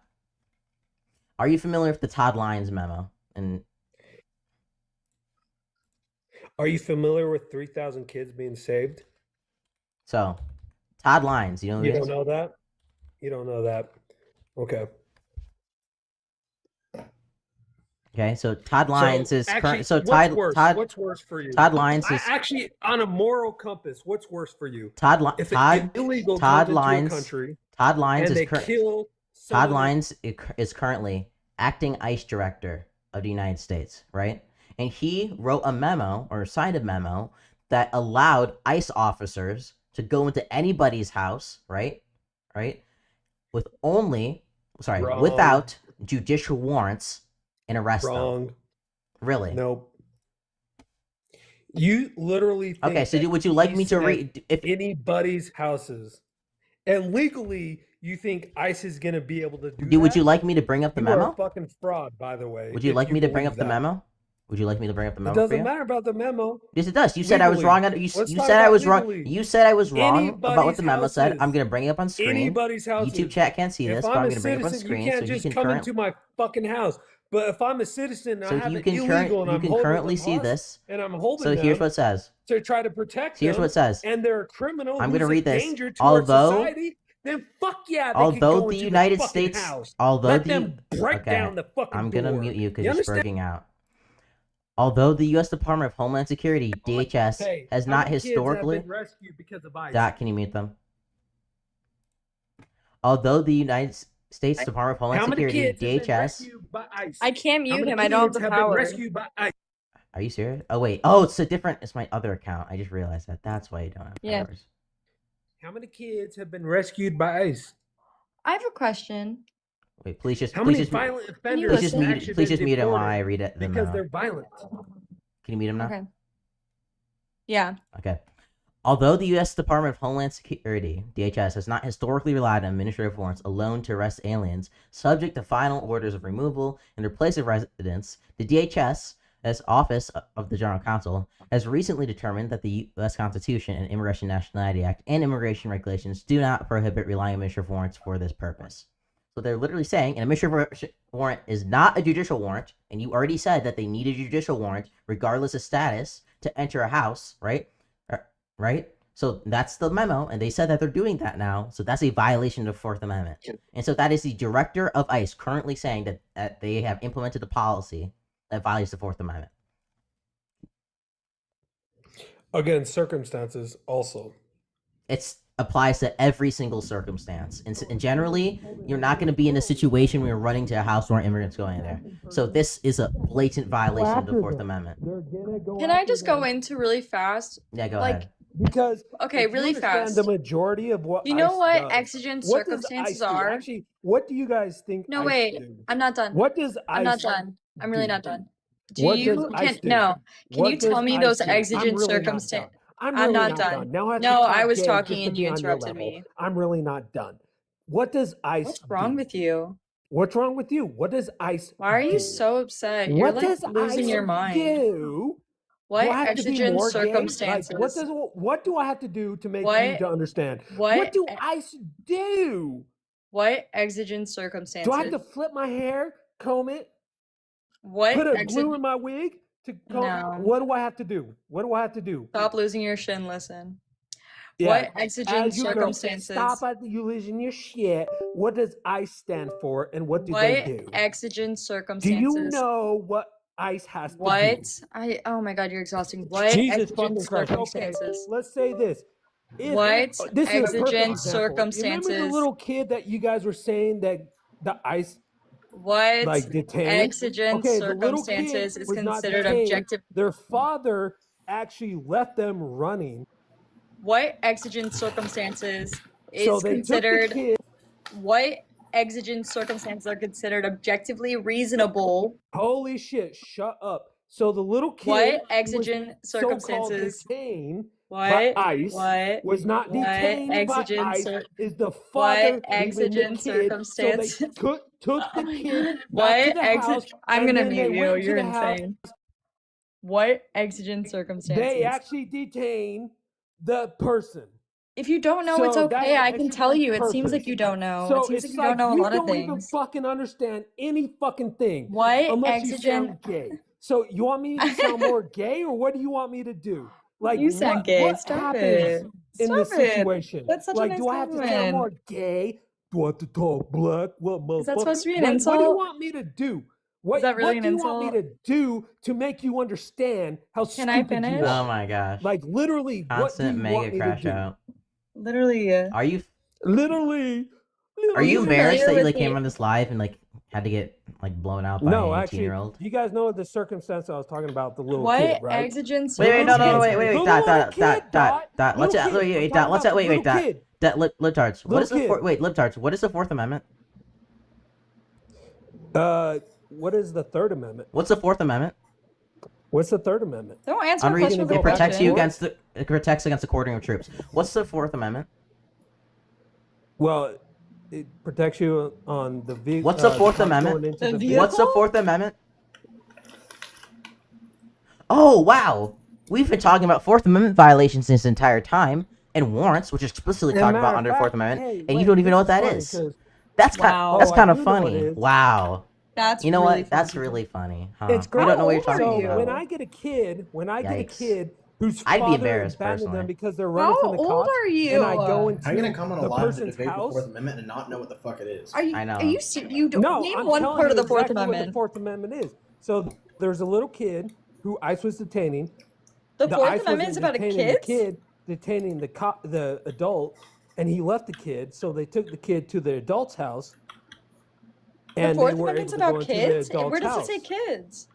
are you familiar with the Todd Lyons memo? And Are you familiar with 3,000 kids being saved? so, Todd Lyons, you know who You he don't is? know that? You don't know that. Okay. Okay, so Todd Lyons is actually, current. So what's worse? Todd What's worse for you? Todd Lyons is Actually, on a moral compass, what's worse for you? If Todd an illegal Todd comes Lyons into a country Todd Lyons and is they kill some Todd of the- Lyons is currently acting ICE director of the United States, right? And he wrote a memo or signed a memo that allowed ICE officers to go into anybody's house, right? Right? Wrong. Without judicial warrants and arrest them. Wrong. Really? Nope. You literally think Okay, so that would you like he me to said read if anybody's houses? And legally, you think ICE is going to be able to do that? would you like me to bring up the You are memo? a fucking fraud, by the way. Would you if like me to bring believe up the that. memo? Would you like me to bring up the memo? It for doesn't you? matter about the memo. Yes, it does. You said I was Legally. wrong. You Let's talk said I about was wrong. legally. You said I was wrong about what Anybody's the memo said. I'm houses. going to bring it up on screen. Anybody's houses. YouTube chat can't see this, If but I'm I'm a going to bring it up on citizen, screen you so can't you just can come current. into my fucking house. But if I'm a citizen and So I have you an can illegal and I'm holding currently them see hostage this. and I'm holding So them here's what it says. to try to protect Here's them, what it says. and they're a criminal I'm who's gonna read a this. danger to our Although- society, then fuck yeah, they Although can go the into United the fucking States, house. although Let the them break okay, down the fucking I'm gonna door. mute you because You you're understand? spurging out. Although the U.S. Department of Homeland Security (DHS) Hey, has how not many kids have historically. been rescued because of ICE? Doc, can you mute them? Although the United States Department of How Homeland many Security kids have been (DHS), rescued by ICE? I can't How mute many him. I don't have kids the have been power. rescued by ICE? are you serious? Oh wait, oh it's a different. It's my other account. I just realized that. That's why you don't have Yeah. powers. How many kids have been rescued by ICE? I have a question. Wait, please just How please many just violent you offenders please just have mute actually please been just mute him while deported I read it. The because memo. they're violent? Can you mute him now? Okay. Yeah. Okay. Although the U.S. Department of Homeland Security (DHS) has not historically relied on administrative warrants alone to arrest aliens subject to final orders of removal and their place of residence, the DHS, as Office of the General Counsel, has recently determined that the U.S. Constitution and Immigration and Nationality Act and immigration regulations do not prohibit relying on administrative warrants for this purpose. So they're literally saying an administrative warrant is not a judicial warrant, and you already said that they need a judicial warrant regardless of status to enter a house, right? Right? So that's the memo, and they said that they're doing that now. So that's a violation of the Fourth Amendment. And so that is the director of ICE currently saying that they have implemented a policy that violates the Fourth Amendment. Again, circumstances also. It applies to every single circumstance, and generally, you're not going to be in a situation where you're running to a house where immigrants going in there. So this is a blatant violation of the Fourth Amendment. Can I just go into really fast? Yeah, go Like, ahead. Because Okay, if you really understand fast. the majority of what You know ICE what does, exigent what does circumstances ICE do? are? Actually, what do you guys think No, ICE wait. do? I'm not done. What does ICE I'm not done. I'm really do? not done. Do What you does ICE do? no? Can you What does tell me ICE those do? I'm exigent really not done. circumstances? I'm I'm really not not done. done. Now I have to No, talk I was gay talking just to and be you on your interrupted level. me. I'm really not done. What does ICE What's wrong do? with you? What's wrong with you? What does ICE Why are you do? so upset? You're What like does losing ICE your mind. do? Do I What have to be exigent more gay? Like, circumstances? what do I have to do to make you What to understand? what What do e- ICE do? what exigent Do I have circumstances? to flip my hair, comb it, What put a exit? glue in my wig to comb? No. What do I have to do? What do I have to do? Stop losing your shin. Listen. Yeah, What exigent as you go, circumstances? stop at you losing your shit. What does ICE stand for, and what do What they do? exigent Do circumstances? you know what ICE has to do? What? Oh my god, you're exhausting. What Jesus exigent fucking Christ. Okay, circumstances? let's say this. What This is a perfect exigent example. Remember the circumstances? little kid that you guys were saying that the ICE What like detained? exigent Okay, the little kid circumstances is was not considered detained. objective? Their father actually left them running. What exigent circumstances So is they took the considered? kid. What exigent circumstances are considered objectively reasonable? Holy shit, shut up. So the little kid What who was exigent so-called circumstances? detained by What? ICE What? was not What detained by exigent ICE, cir- is the What father leaving the exigent kid. So they circumstances? took the kid back to What the house, I'm and gonna then they mute you. went to You're the house. insane. What exigent They circumstances? actually detained the person. If you don't know, it's So that's okay. I can extra tell you. It seems purpose. like you don't know. It So seems like it's you don't like know a you lot of don't even things. fucking understand any fucking thing What unless you exigent? sound gay. So you want me to sound more gay, or what do you want me to do? Like You sound gay. what Stop happens it. in Stop this it. situation? That's such a Like, nice do I have to sound compliment. more gay? Do I have to talk black? What motherfucker? Is that supposed to be an What do you insult? want me to do? Is What that really what an do you want me insult? to do to make you understand how Can I stupid you finish? Oh are? my gosh. Like literally, what do Constant you mega want me to crash do? out. Literally. Are you Literally. are you familiar embarrassed that you with like came the- on this live and like had to get like blown out by No, an actually, 18-year-old? you guys know the circumstance I was talking about, the little What kid, right? exigent Wait, no, Little kid. wait, The dot, little dot, kid, dot, dot. Let's Little kid. wait, I'm wait, talking dot. Let's about wait, the wait, little dot. kid. That libtards. What Little is the kid. wait, libtards? What is the Fourth Amendment? What is the Third Amendment? What's the Fourth Amendment? What's the Third Amendment? Don't answer a Unre- question gonna with it go a back protects and you forth? against it protects against the quartering of troops. What's the Fourth Amendment? Well, it protects you on the vehicle. What's the Fourth Amendment? Going into The the vehicle? What's the Fourth Amendment? Oh wow, we've been talking about Fourth Amendment violations this entire time, and warrants, which is explicitly talked about under Fourth Amendment, and you don't even know what that is. That's kind. Wow. That's Oh, I kind of do know what it funny. is. Wow. That's You know really what? That's funny. really funny. Huh? It's We great. don't know what you're How old are talking you? about. when I get a kid Yikes. whose I'd be father embarrassed, abandoned personally. them because they're running How from the old cops, are you? and I go into How are you gonna come on a the live to person's debate the house. Fourth Amendment and not know what the fuck it is? Are you? I know. Are you? You don't No, name I'm one telling part of you the Fourth exactly what the Amendment. Fourth Amendment is. So there's a little kid who ICE was detaining. The Fourth ICE Amendment is wasn't about a detaining the kid. kid, detaining the adult, and he left the kid. So they took the kid to the adult's house, The and they Fourth were Amendment's able to go about into kids. the adult's Where does house. it say kids?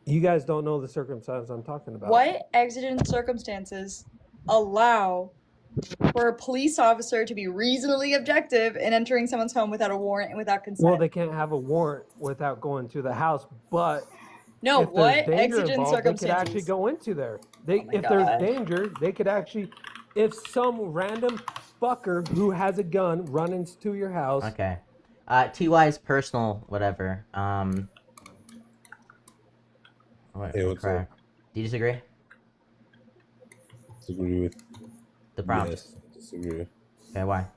You guys don't know the circumstance I'm talking about. What exigent circumstances allow for a police officer to be reasonably objective in entering someone's home without a warrant and without consent? Well, they can't have a warrant without going to the house, but no, if what there's danger exigent involved, they could circumstances? actually go into there. my If God. there's danger, they could actually, if some random fucker who has a gun run into your house. Okay. TY's personal whatever. What, Hey, what's crap. up? Do you disagree? Disagree with. The prompt. Yes, disagree. Okay, why?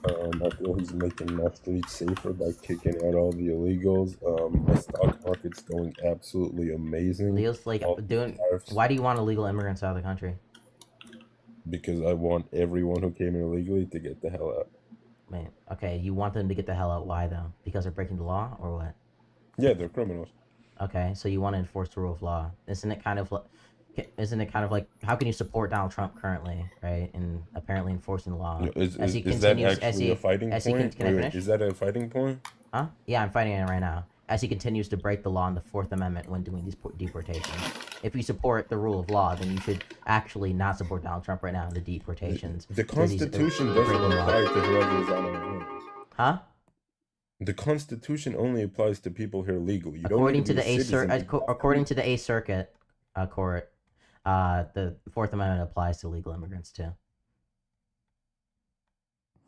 I feel he's making my streets safer by kicking out all the illegals. My stock market's going absolutely amazing. Leo's like All these doing. tariffs, Why do you want illegal immigrants out of the country? because I want everyone who came in illegally to get the hell out. Man, okay, you want them to get the hell out. Why though? Because they're breaking the law, or what? Yeah, they're criminals. Okay, so you want to enforce the rule of law. Isn't it kind of like how can you support Donald Trump currently, right? And apparently enforcing the law as he Is that continues actually a fighting point? can I finish? Is that a fighting point? Huh? Yeah, I'm fighting it right now. As he continues to break the law in the Fourth Amendment when doing these deportations. If you support the rule of law, then you should actually not support Donald Trump right now in the deportations. The because he's Constitution doesn't breaking the law. apply to whoever's on our lands. Huh? The Constitution only applies to people here legally. You According don't to need to the be a citizen. according to the Eighth Circuit court, the Fourth Amendment applies to legal immigrants too.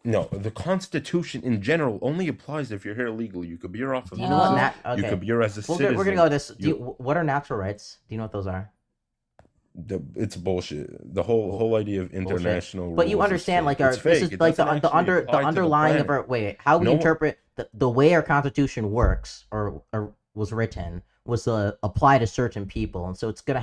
No, the Constitution in general only applies if you're here illegally. You could be here off of Do you know what visa. okay. You could be here as a We're citizen. gonna go with this. What are natural rights? Do you know what those are? It's bullshit. The whole idea of international. But you rules is understand, fake. like It's this fake. is It like the doesn't actually apply to the underlying of planet. our how we No one- interpret the way our Constitution works or was written was to apply to certain people, and so we're gonna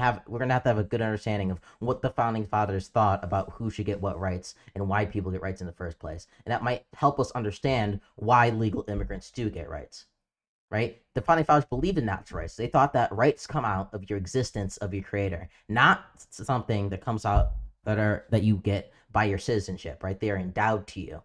have to have a good understanding of what the founding fathers thought about who should get what rights and why people get rights in the first place, and that might help us understand why legal immigrants do get rights. Right? The founding fathers believed in natural rights. They thought that rights come out of your existence of your creator, not something that comes out that you get by your citizenship. Right? They are endowed to you.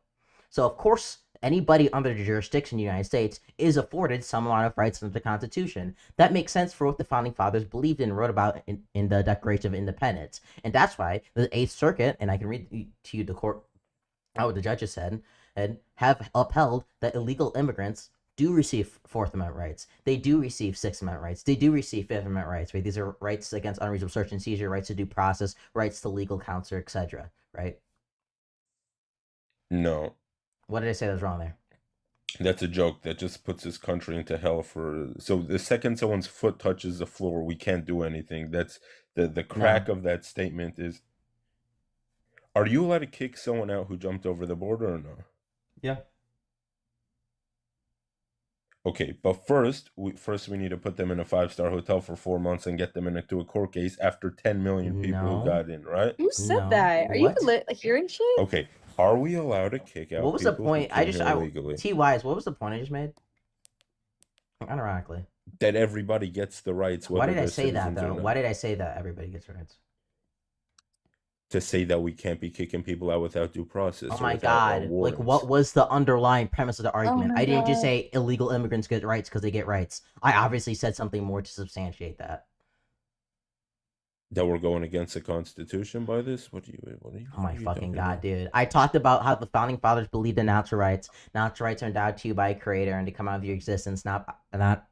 So of course, anybody under the jurisdiction of the United States is afforded some amount of rights under the Constitution. That makes sense for what the founding fathers believed in and wrote about in the Declaration of Independence, and that's why the Eighth Circuit, and I can read to you the court what the judges said, and have upheld that illegal immigrants do receive Fourth Amendment rights. They do receive Sixth Amendment rights. They do receive Fifth Amendment rights. Right? These are rights against unreasonable search and seizure, rights to due process, rights to legal counsel, etc. Right? No, What did I say that was wrong there? that's a joke. That just puts this country into hell. So the second someone's foot touches the floor, we can't do anything. That's the crack of that statement is. Are you allowed to kick someone out who jumped over the border or no? Yeah. Okay, but first we need to put them in a 5-star hotel for 4 months and get them into a court case after 10 million people No. who got in, right? Who said No. that? Are What? you hearing shit? Okay, are we allowed to kick out What was the people point? who came here illegally? T Wise. What was the point I just made? Unironically. That everybody gets the rights. Why whether did I they're say that citizens or though? not. Why did I say that everybody gets rights? To say that we can't be kicking people out without due process. Oh or my without god! Like, warrants. what was the underlying premise of the argument? my I didn't just God. say illegal immigrants get rights because they get rights. I obviously said something more to substantiate that. That we're going against the Constitution by this? What are you? Oh my what are you fucking talking god, about? dude! I talked about how the founding fathers believed in natural rights. Natural rights are endowed to you by a creator and to come out of your existence, not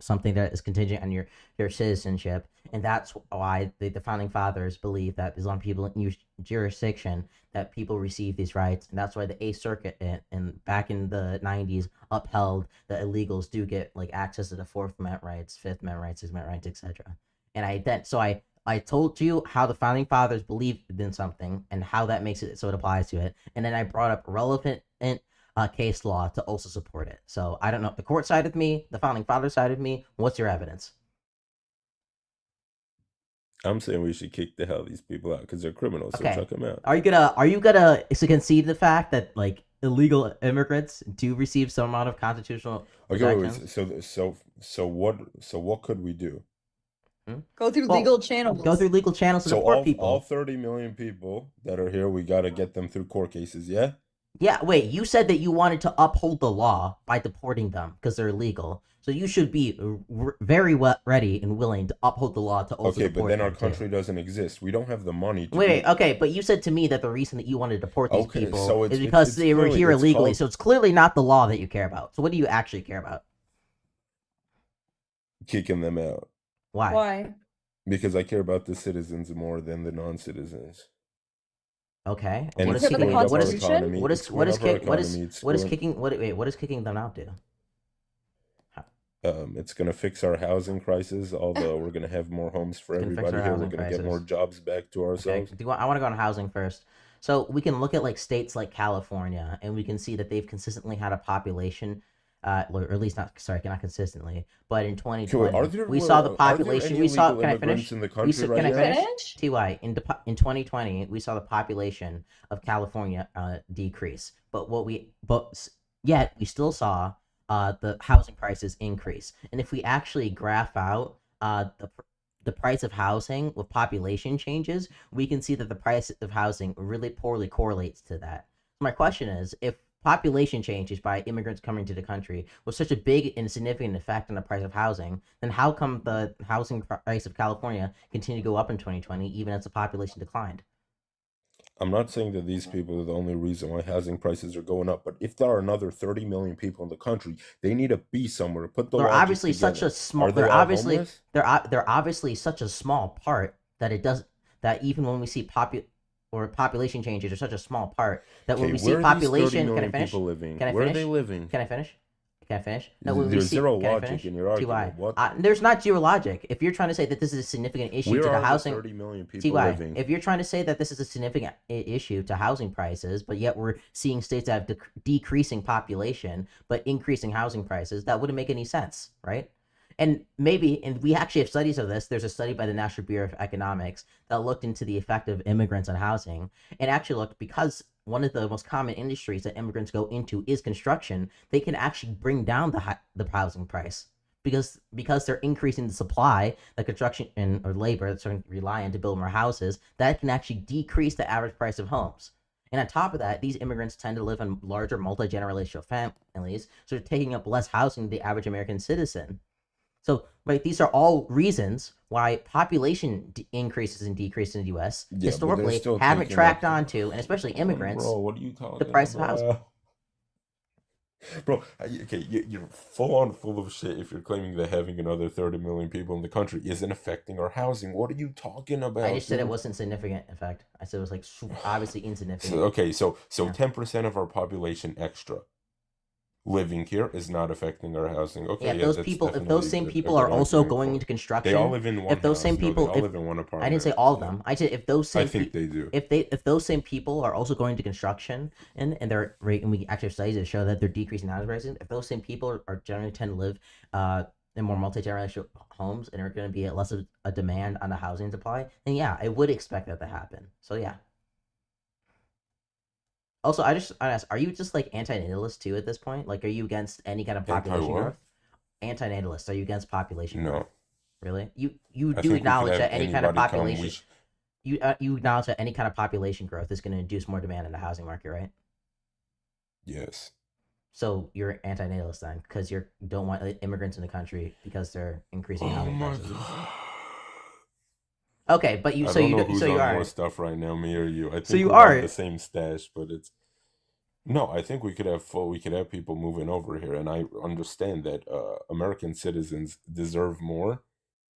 something that is contingent on your citizenship. And that's why the founding fathers believe that as long as people in your jurisdiction, that people receive these rights. And that's why the Eighth Circuit and back in the 90s upheld that illegals do get like access to the Fourth Amendment rights, Fifth Amendment rights, Sixth Amendment rights, etc. And I told you how the founding fathers believed in something and how that makes it so it applies to it, and then I brought up relevant case law to also support it. So I don't know if the court sided with me, the founding fathers sided with me. What's your evidence? I'm saying we should kick the hell these people out because they're criminals. Okay. So chuck them out. Are you gonna concede the fact that like illegal immigrants do receive some amount of constitutional Okay, protections? wait, so what could we do? Go through Well, legal channels. Go through legal channels to So support people. all 30 million people that are here, we got to get them through court cases, yeah? Yeah, wait, you said that you wanted to uphold the law by deporting them because they're illegal. So you should be very ready and willing to uphold the law to also Okay, but deport then our them, too. country doesn't exist. We don't have the money to Wait, okay, but you said to me that the reason that you wanted to deport these Okay, people so is it's- because it's they were clearly- here it's illegally. called- So it's clearly not the law that you care about. So what do you actually care about? kicking them out Why? Why? because I care about the citizens more than the non-citizens. Okay. And What it's is Because of the kicking? screwing up our Constitution? economy. What is It's what is screwing up our kick? economy. It's What is screwing- kicking? What is kicking them out do? It's gonna fix our housing crisis. Although we're gonna have more homes for It's gonna fix everybody our here, we're housing gonna get more crisis. jobs back to Okay. ourselves. I want to go on housing first. So we can look at like states like California, and we can see that they've consistently had a population, or at least not consistently, but in Okay, 2020 are there we saw the are there population. any We saw. illegal Can I immigrants finish? in the We country can right I now? finish? Finish? Ty in 2020 we saw the population of California decrease, but yet we still saw the housing prices increase. And if we actually graph out the price of housing with population changes, we can see that the price of housing really poorly correlates to that. My question is, if population changes by immigrants coming to the country was such a big and significant effect on the price of housing, then how come the housing price of California continued to go up in 2020 even as the population declined? I'm not saying that these people are the only reason why housing prices are going up, but if there are another 30 million people in the country, they need to be somewhere. Put the They're logic obviously such together. a small. Are they They're all obviously homeless? they're obviously such a small part that it does that even when we see population changes are such a small part that when Okay, we see where are these 30 population. Can I million finish? people living? Can I Where are they finish? living? Can I finish? Can I finish? No, when we There's see. zero Can I logic finish? in your argument. Ty, What? there's not zero logic. If you're trying to say that this is a significant issue Where to the are the housing, 30 million people Ty, living? if you're trying to say that this is a significant issue to housing prices, but yet we're seeing states that have decreasing population but increasing housing prices, that wouldn't make any sense, right? And we actually have studies of this. There's a study by the National Bureau of Economics that looked into the effect of immigrants on housing, and actually looked because one of the most common industries that immigrants go into is construction. They can actually bring down the housing price because they're increasing the supply that construction and or labor that's going to rely on to build more houses. That can actually decrease the average price of homes. And on top of that, these immigrants tend to live in larger multi-generational families, so they're taking up less housing than the average American citizen. So, right, these are all reasons why population increases and decreases in the U.S. Yeah, but they're historically still haven't taking tracked up. onto, and especially immigrants, Bro, what are you the talking price of housing. about? Bro, okay, you're full on full of shit if you're claiming that having another 30 million people in the country isn't affecting our housing. What are you talking I about, just said it dude? wasn't significant. In fact, I said it was like obviously So, insignificant. okay, so Yeah. 10% of our population extra living here is not affecting our housing. Yeah, Okay, if yeah, those that's people, if definitely those same a people good are also argument going for into it. They all construction, live in one if those house. same No, they people, all if live in one I didn't say apartment. all of No, them, I said if those I same think they do. if those same people are also going to construction and they're right, and we actually have studies that show that they're decreasing housing prices. If those same people are generally tend to live in more multi-generational homes and are going to be less of a demand on the housing supply, then yeah, I would expect that to happen. So yeah. Also, I ask, are you just like anti-natalist too at this point? Like, are you against any kind of Anti population what? growth? Anti-natalist, are you against population growth? No. Really? You I do think we could acknowledge have that any kind of anybody come. population you acknowledge that any kind of population growth is going to induce more demand in the housing market, right? Yes. So you're anti-natalist then, because you don't want immigrants in the country because they're increasing Oh housing my prices. god. Okay, but I don't know who's so you on more are. stuff right now, me or you. I So think you we're on are. the same stash, but it's no. I think we could have people moving over here, and I understand that American citizens deserve more,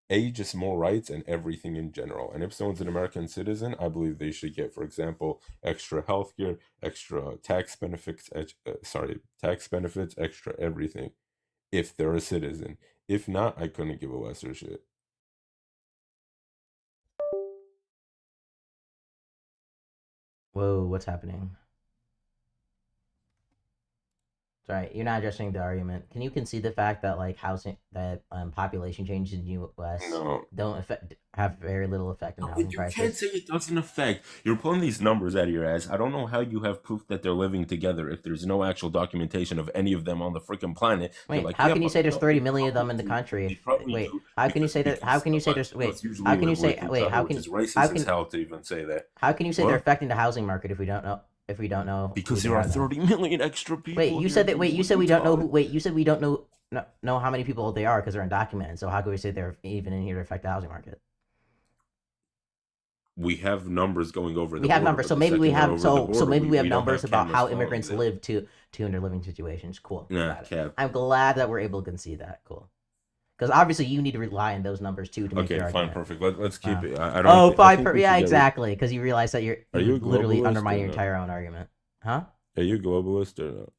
just more rights and everything in general. And if someone's an American citizen, I believe they should get, for example, extra healthcare, extra tax benefits, tax benefits, extra everything. If they're a citizen, if not, I couldn't give a lesser shit. Whoa, what's happening? Sorry, you're not addressing the argument. Can you concede the fact that like housing that population changes in the U.S. No. don't have very little effect on No, housing you can't prices? say it doesn't affect. You're pulling these numbers out of your ass. I don't know how you have proof that they're living together if there's no actual documentation of any of them on the freaking planet. You're Wait, like, how yeah, can you but say there's no, 30 they million of them probably in the do. country? They probably Wait, do how can you say that? How can you say there's wait? usually How can you live say with each wait? other, which is How racist as can hell to even say that. how can you say they're What? affecting the housing market if we don't know who Because they there are are then? 30 million extra Wait, people you here, said that. dude. Wait, you What are said you we don't know who. talking? Wait, you said we don't know how many people they are because they're undocumented. So how can we say they're even in here to affect the housing market? We have numbers going over We the have border, numbers, but so the maybe we second they're have over the so border, maybe we have we don't numbers have about cameras how following immigrants them. live to under living situations. Cool, Nah, got it. cap. I'm glad that we're able to concede that. Cool, because obviously you need to rely on those numbers too to make your Okay, fine, argument. perfect. Let's keep Wow. it. I don't. Oh, I fine. think we Yeah, should get. exactly. Because you realize that Are you're you a literally globalist undermining or your no? entire own argument. Huh? Are you a globalist or no?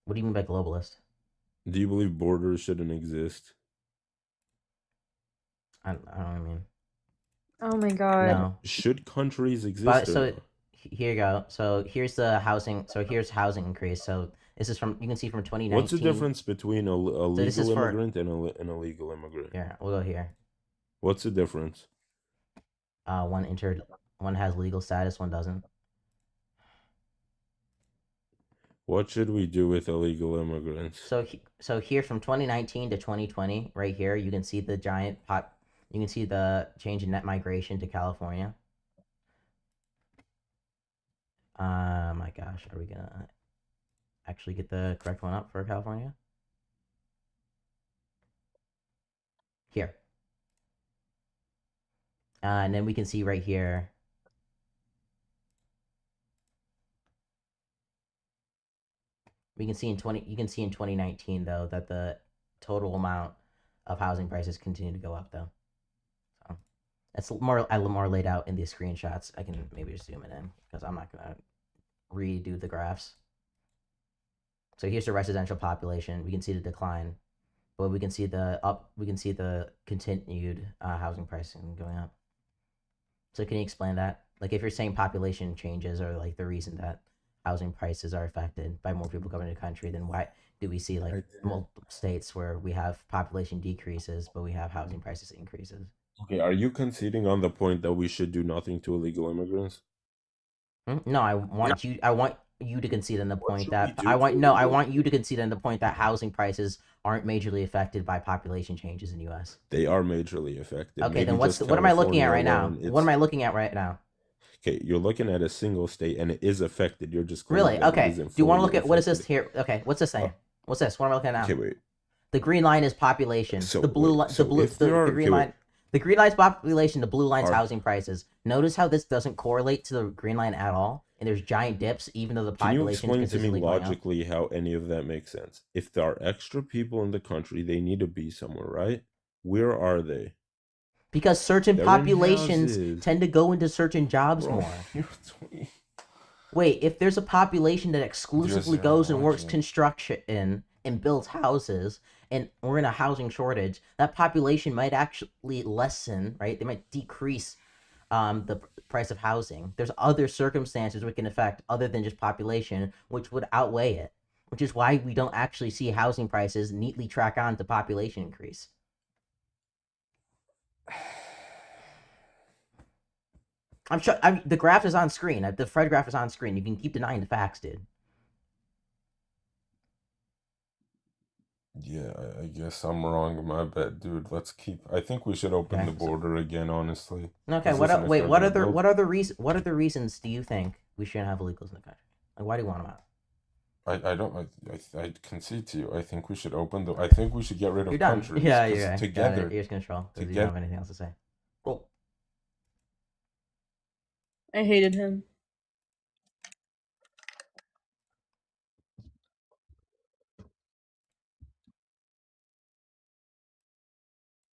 What do you mean by globalist? Do you believe borders shouldn't exist? I don't know what I mean. Oh my god. No, Should countries exist but or so no? here you go. So here's the housing. So here's housing increase. So this is from, you can see from 2019. What's the difference between a this is legal for- immigrant and an illegal immigrant? Here, we'll go here. What's the difference? One has legal status, one doesn't. What should we do with illegal immigrants? So here from 2019 to 2020, right here, you can see the giant pot. You can see the change in net migration to California. My gosh, are we gonna actually get the correct one up for California? Here. And then we can see right here. You can see in 2019 though that the total amount of housing prices continue to go up though. So it's more laid out in these screenshots. I can maybe just zoom it in because I'm not gonna redo the graphs. So here's the residential population. We can see the decline, but we can see the continued housing pricing going up. So can you explain that? Like if you're saying population changes are like the reason that housing prices are affected by more people coming to the country, then why do we see like multiple states where we have population decreases but we have housing prices increases? Okay, are you conceding on the point that we should do nothing to illegal immigrants? No, I want you to concede on the point that do I to want you to concede on the point that housing prices aren't majorly affected by population changes in the U.S. They are majorly affected. Okay, Maybe then just what am I looking at right California now? alone, What am I looking at right now? Okay, you're looking at a single state and it is affected. You're just claiming Really? that it Okay. isn't Do you want to fully look at what is this affected. here? Okay, what's this saying? What's this? What am I looking at now? Okay, wait. The green line is population. So, the blue wait, line, so if there are- the green okay, line. wait. The green line's population. The blue line's Are- housing prices. Notice how this doesn't correlate to the green line at all, and there's giant dips, even though the Can you population explain is to me consistently going up. logically how any of that makes sense? If there are extra people in the country, they need to be somewhere, right? Where are they? Because certain They're in populations houses. tend to go into certain jobs Bro, more. you're 20. Wait, if there's a population that exclusively Just goes and works watching. construction and builds houses, and we're in a housing shortage, that population might actually lessen, right? They might decrease the price of housing. There's other circumstances we can affect other than just population, which would outweigh it, which is why we don't actually see housing prices neatly track on to population increase. I'm sure. The graph is on screen. The Fred graph is on screen. You can keep denying the facts, dude. Yeah, I guess I'm wrong. My bad, dude. Let's keep. I think we should open Okay, the border again. Honestly. Okay. Is this an Wait. What affirmative? What other reasons do you think we shouldn't have illegals in the country? Like, why do you want them out? I don't. I concede to you. I think we should open the. I think we should get rid of You're done. countries. Yeah, 'cause you're right. Together. Ears control. Because you together- don't have anything else to say. Cool. I hated him.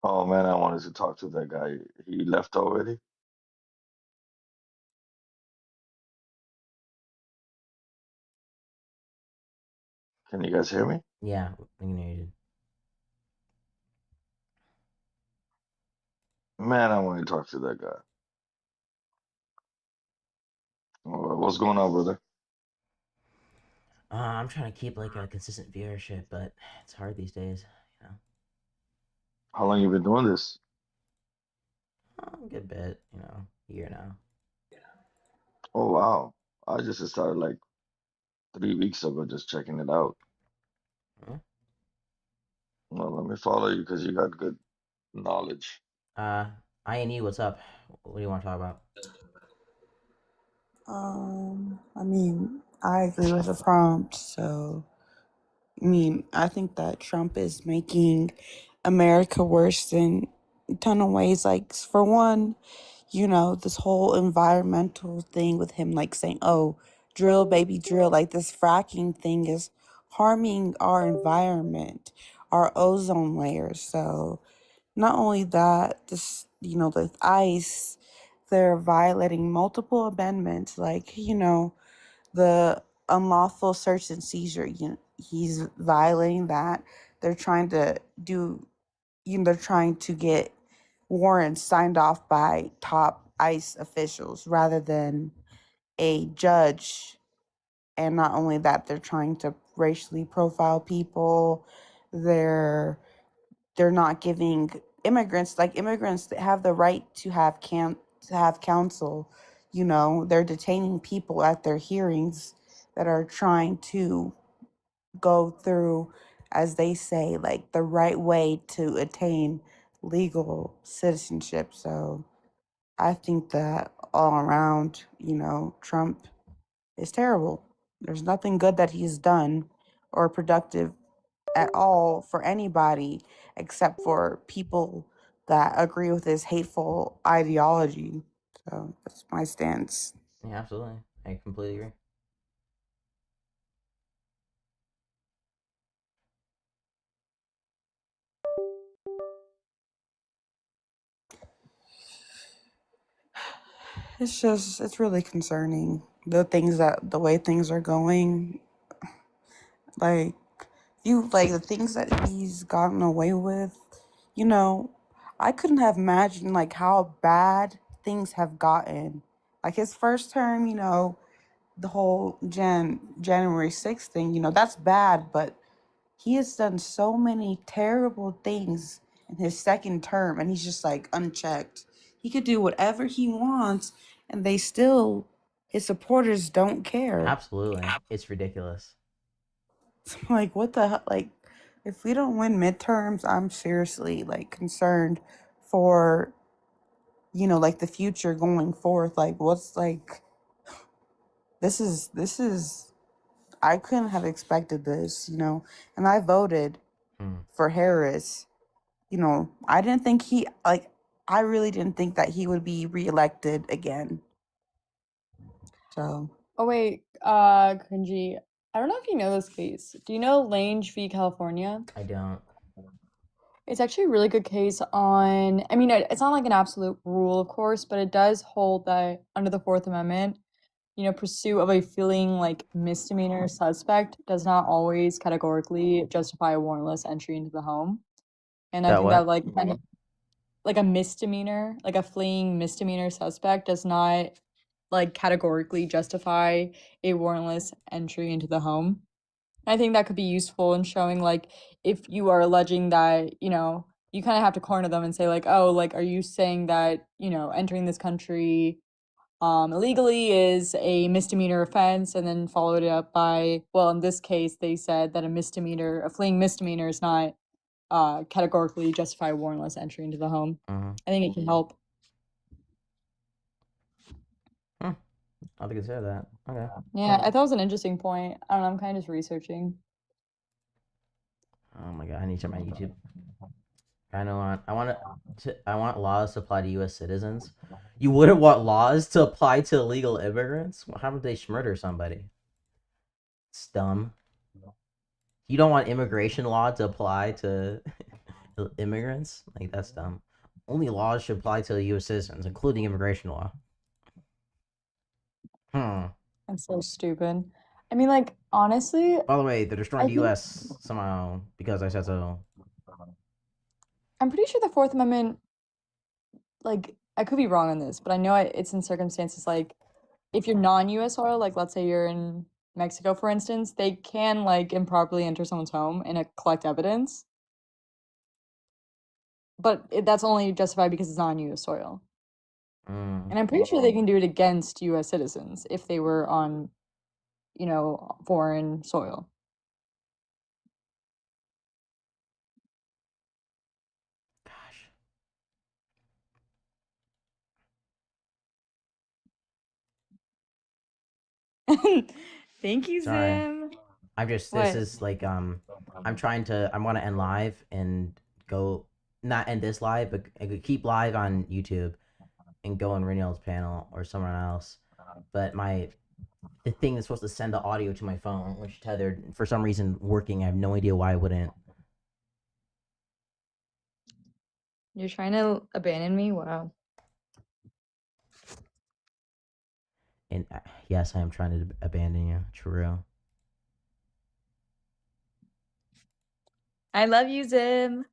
Oh man, I wanted to talk to that guy. He left already. Can you guys hear me? Yeah, I can hear you. Man, I want to talk to that guy. What's going on, brother? I'm trying to keep like a consistent viewership, but it's hard these days. You know, How long you been doing this? a good bit. You know, a year now. Oh wow, I just started like 3 weeks ago, just checking it out. Huh? Well, let me follow you because you got good knowledge. INE, what's up? What do you want to talk about? I mean, I agree with the prompt. So, I mean, I think that Trump is making America worse in a ton of ways. Like, for one, this whole environmental thing with him, like saying, oh, drill, baby, drill. Like, this fracking thing is harming our environment, our ozone layer. So, not only that, the ICE, they're violating multiple amendments, like, the unlawful search and seizure. He's violating that. They're trying to they're trying to get warrants signed off by top ICE officials rather than a judge, and not only that, they're trying to racially profile people. They're not giving immigrants that have the right to have counsel. You know, they're detaining people at their hearings that are trying to go through, as they say, like the right way to attain legal citizenship. So I think that all around, Trump is terrible. There's nothing good that he's done or productive at all for anybody except for people that agree with his hateful ideology. So that's my stance. Yeah, absolutely. I completely agree. It's really concerning the way things are going. Like, the things that he's gotten away with, you know, I couldn't have imagined like how bad things have gotten. Like his first term, the whole January 6th thing, that's bad, but he has done so many terrible things in his second term, and he's just like unchecked. He could do whatever he wants, and his supporters don't care. Absolutely. It's ridiculous. Like, what the hell? Like, if we don't win midterms, I'm seriously like concerned for, like the future going forth. Like, this is, I couldn't have expected this, and I voted Hmm. for Harris. I didn't think I really didn't think that he would be reelected again. So, Oh wait, Kunji, I don't know if you know this case. Do you know Lange v. California? I don't. It's actually a really good case on, I mean, it's not like an absolute rule, of course, but it does hold that under the Fourth Amendment, pursuit of a feeling like misdemeanor suspect does not always categorically justify a warrantless entry into the home. And I That think that what? like kind of like a misdemeanor, like a fleeing misdemeanor suspect does not like categorically justify a warrantless entry into the home. I think that could be useful in showing like if you are alleging that, you kind of have to corner them and say like, "Oh, like are you saying that, entering this country illegally is a misdemeanor offense?" And then followed it up by, well, in this case, they said that a fleeing misdemeanor is not categorically justify warrantless entry into the home. Mm-hmm. I think it can help. Hmm. I'll have to consider that. Okay. Yeah, I thought it was an interesting point. I don't know, I'm kind of just researching. Oh my god, I need to check my YouTube. I want laws to apply to U.S. citizens. You wouldn't want laws to apply to illegal immigrants? How would they murder somebody? It's dumb. You don't want immigration law to apply to immigrants? Like that's dumb. Only laws should apply to U.S. citizens, including immigration law. Hmm. That's so stupid. I mean, like, honestly, By the way, they're destroying I the think U.S. somehow because I said so. I'm pretty sure the Fourth Amendment, like, I could be wrong on this, but I know it's in circumstances like if you're non-US soil, like let's say you're in Mexico, for instance, they can like improperly enter someone's home and collect evidence, but that's only justified because it's non-US soil. Mm. And I'm pretty sure they can do it against US citizens if they were on, foreign soil. Gosh. Thank you, Sorry. Zim. This What? is like I want to end live and go not end this live, but I could keep live on YouTube and go on Renio's panel or someone else. But the thing that's supposed to send the audio to my phone, which tethered for some reason working. I have no idea why it wouldn't. You're trying to abandon me? Wow. And yes, I am trying to abandon you. True. I love you, Zim.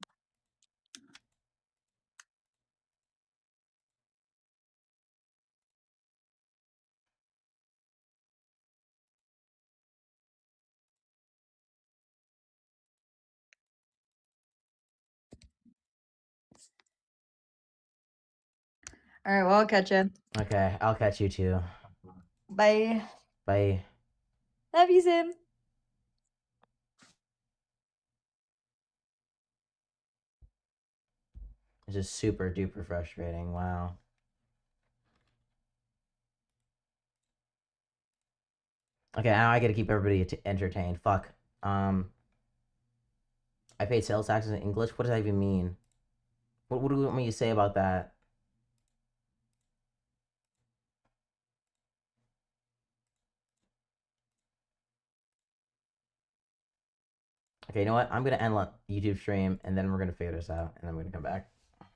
All right, well, I'll catch you. Okay, I'll catch you too. Bye. Bye. Love you, Sim. It's just super duper frustrating. Wow. Okay, now I gotta keep everybody entertained. Fuck. I paid sales taxes in English. What does that even mean? What do you want me to say about that? Okay, you know what? I'm gonna end YouTube stream, and then we're gonna figure this out, and then we're gonna come back.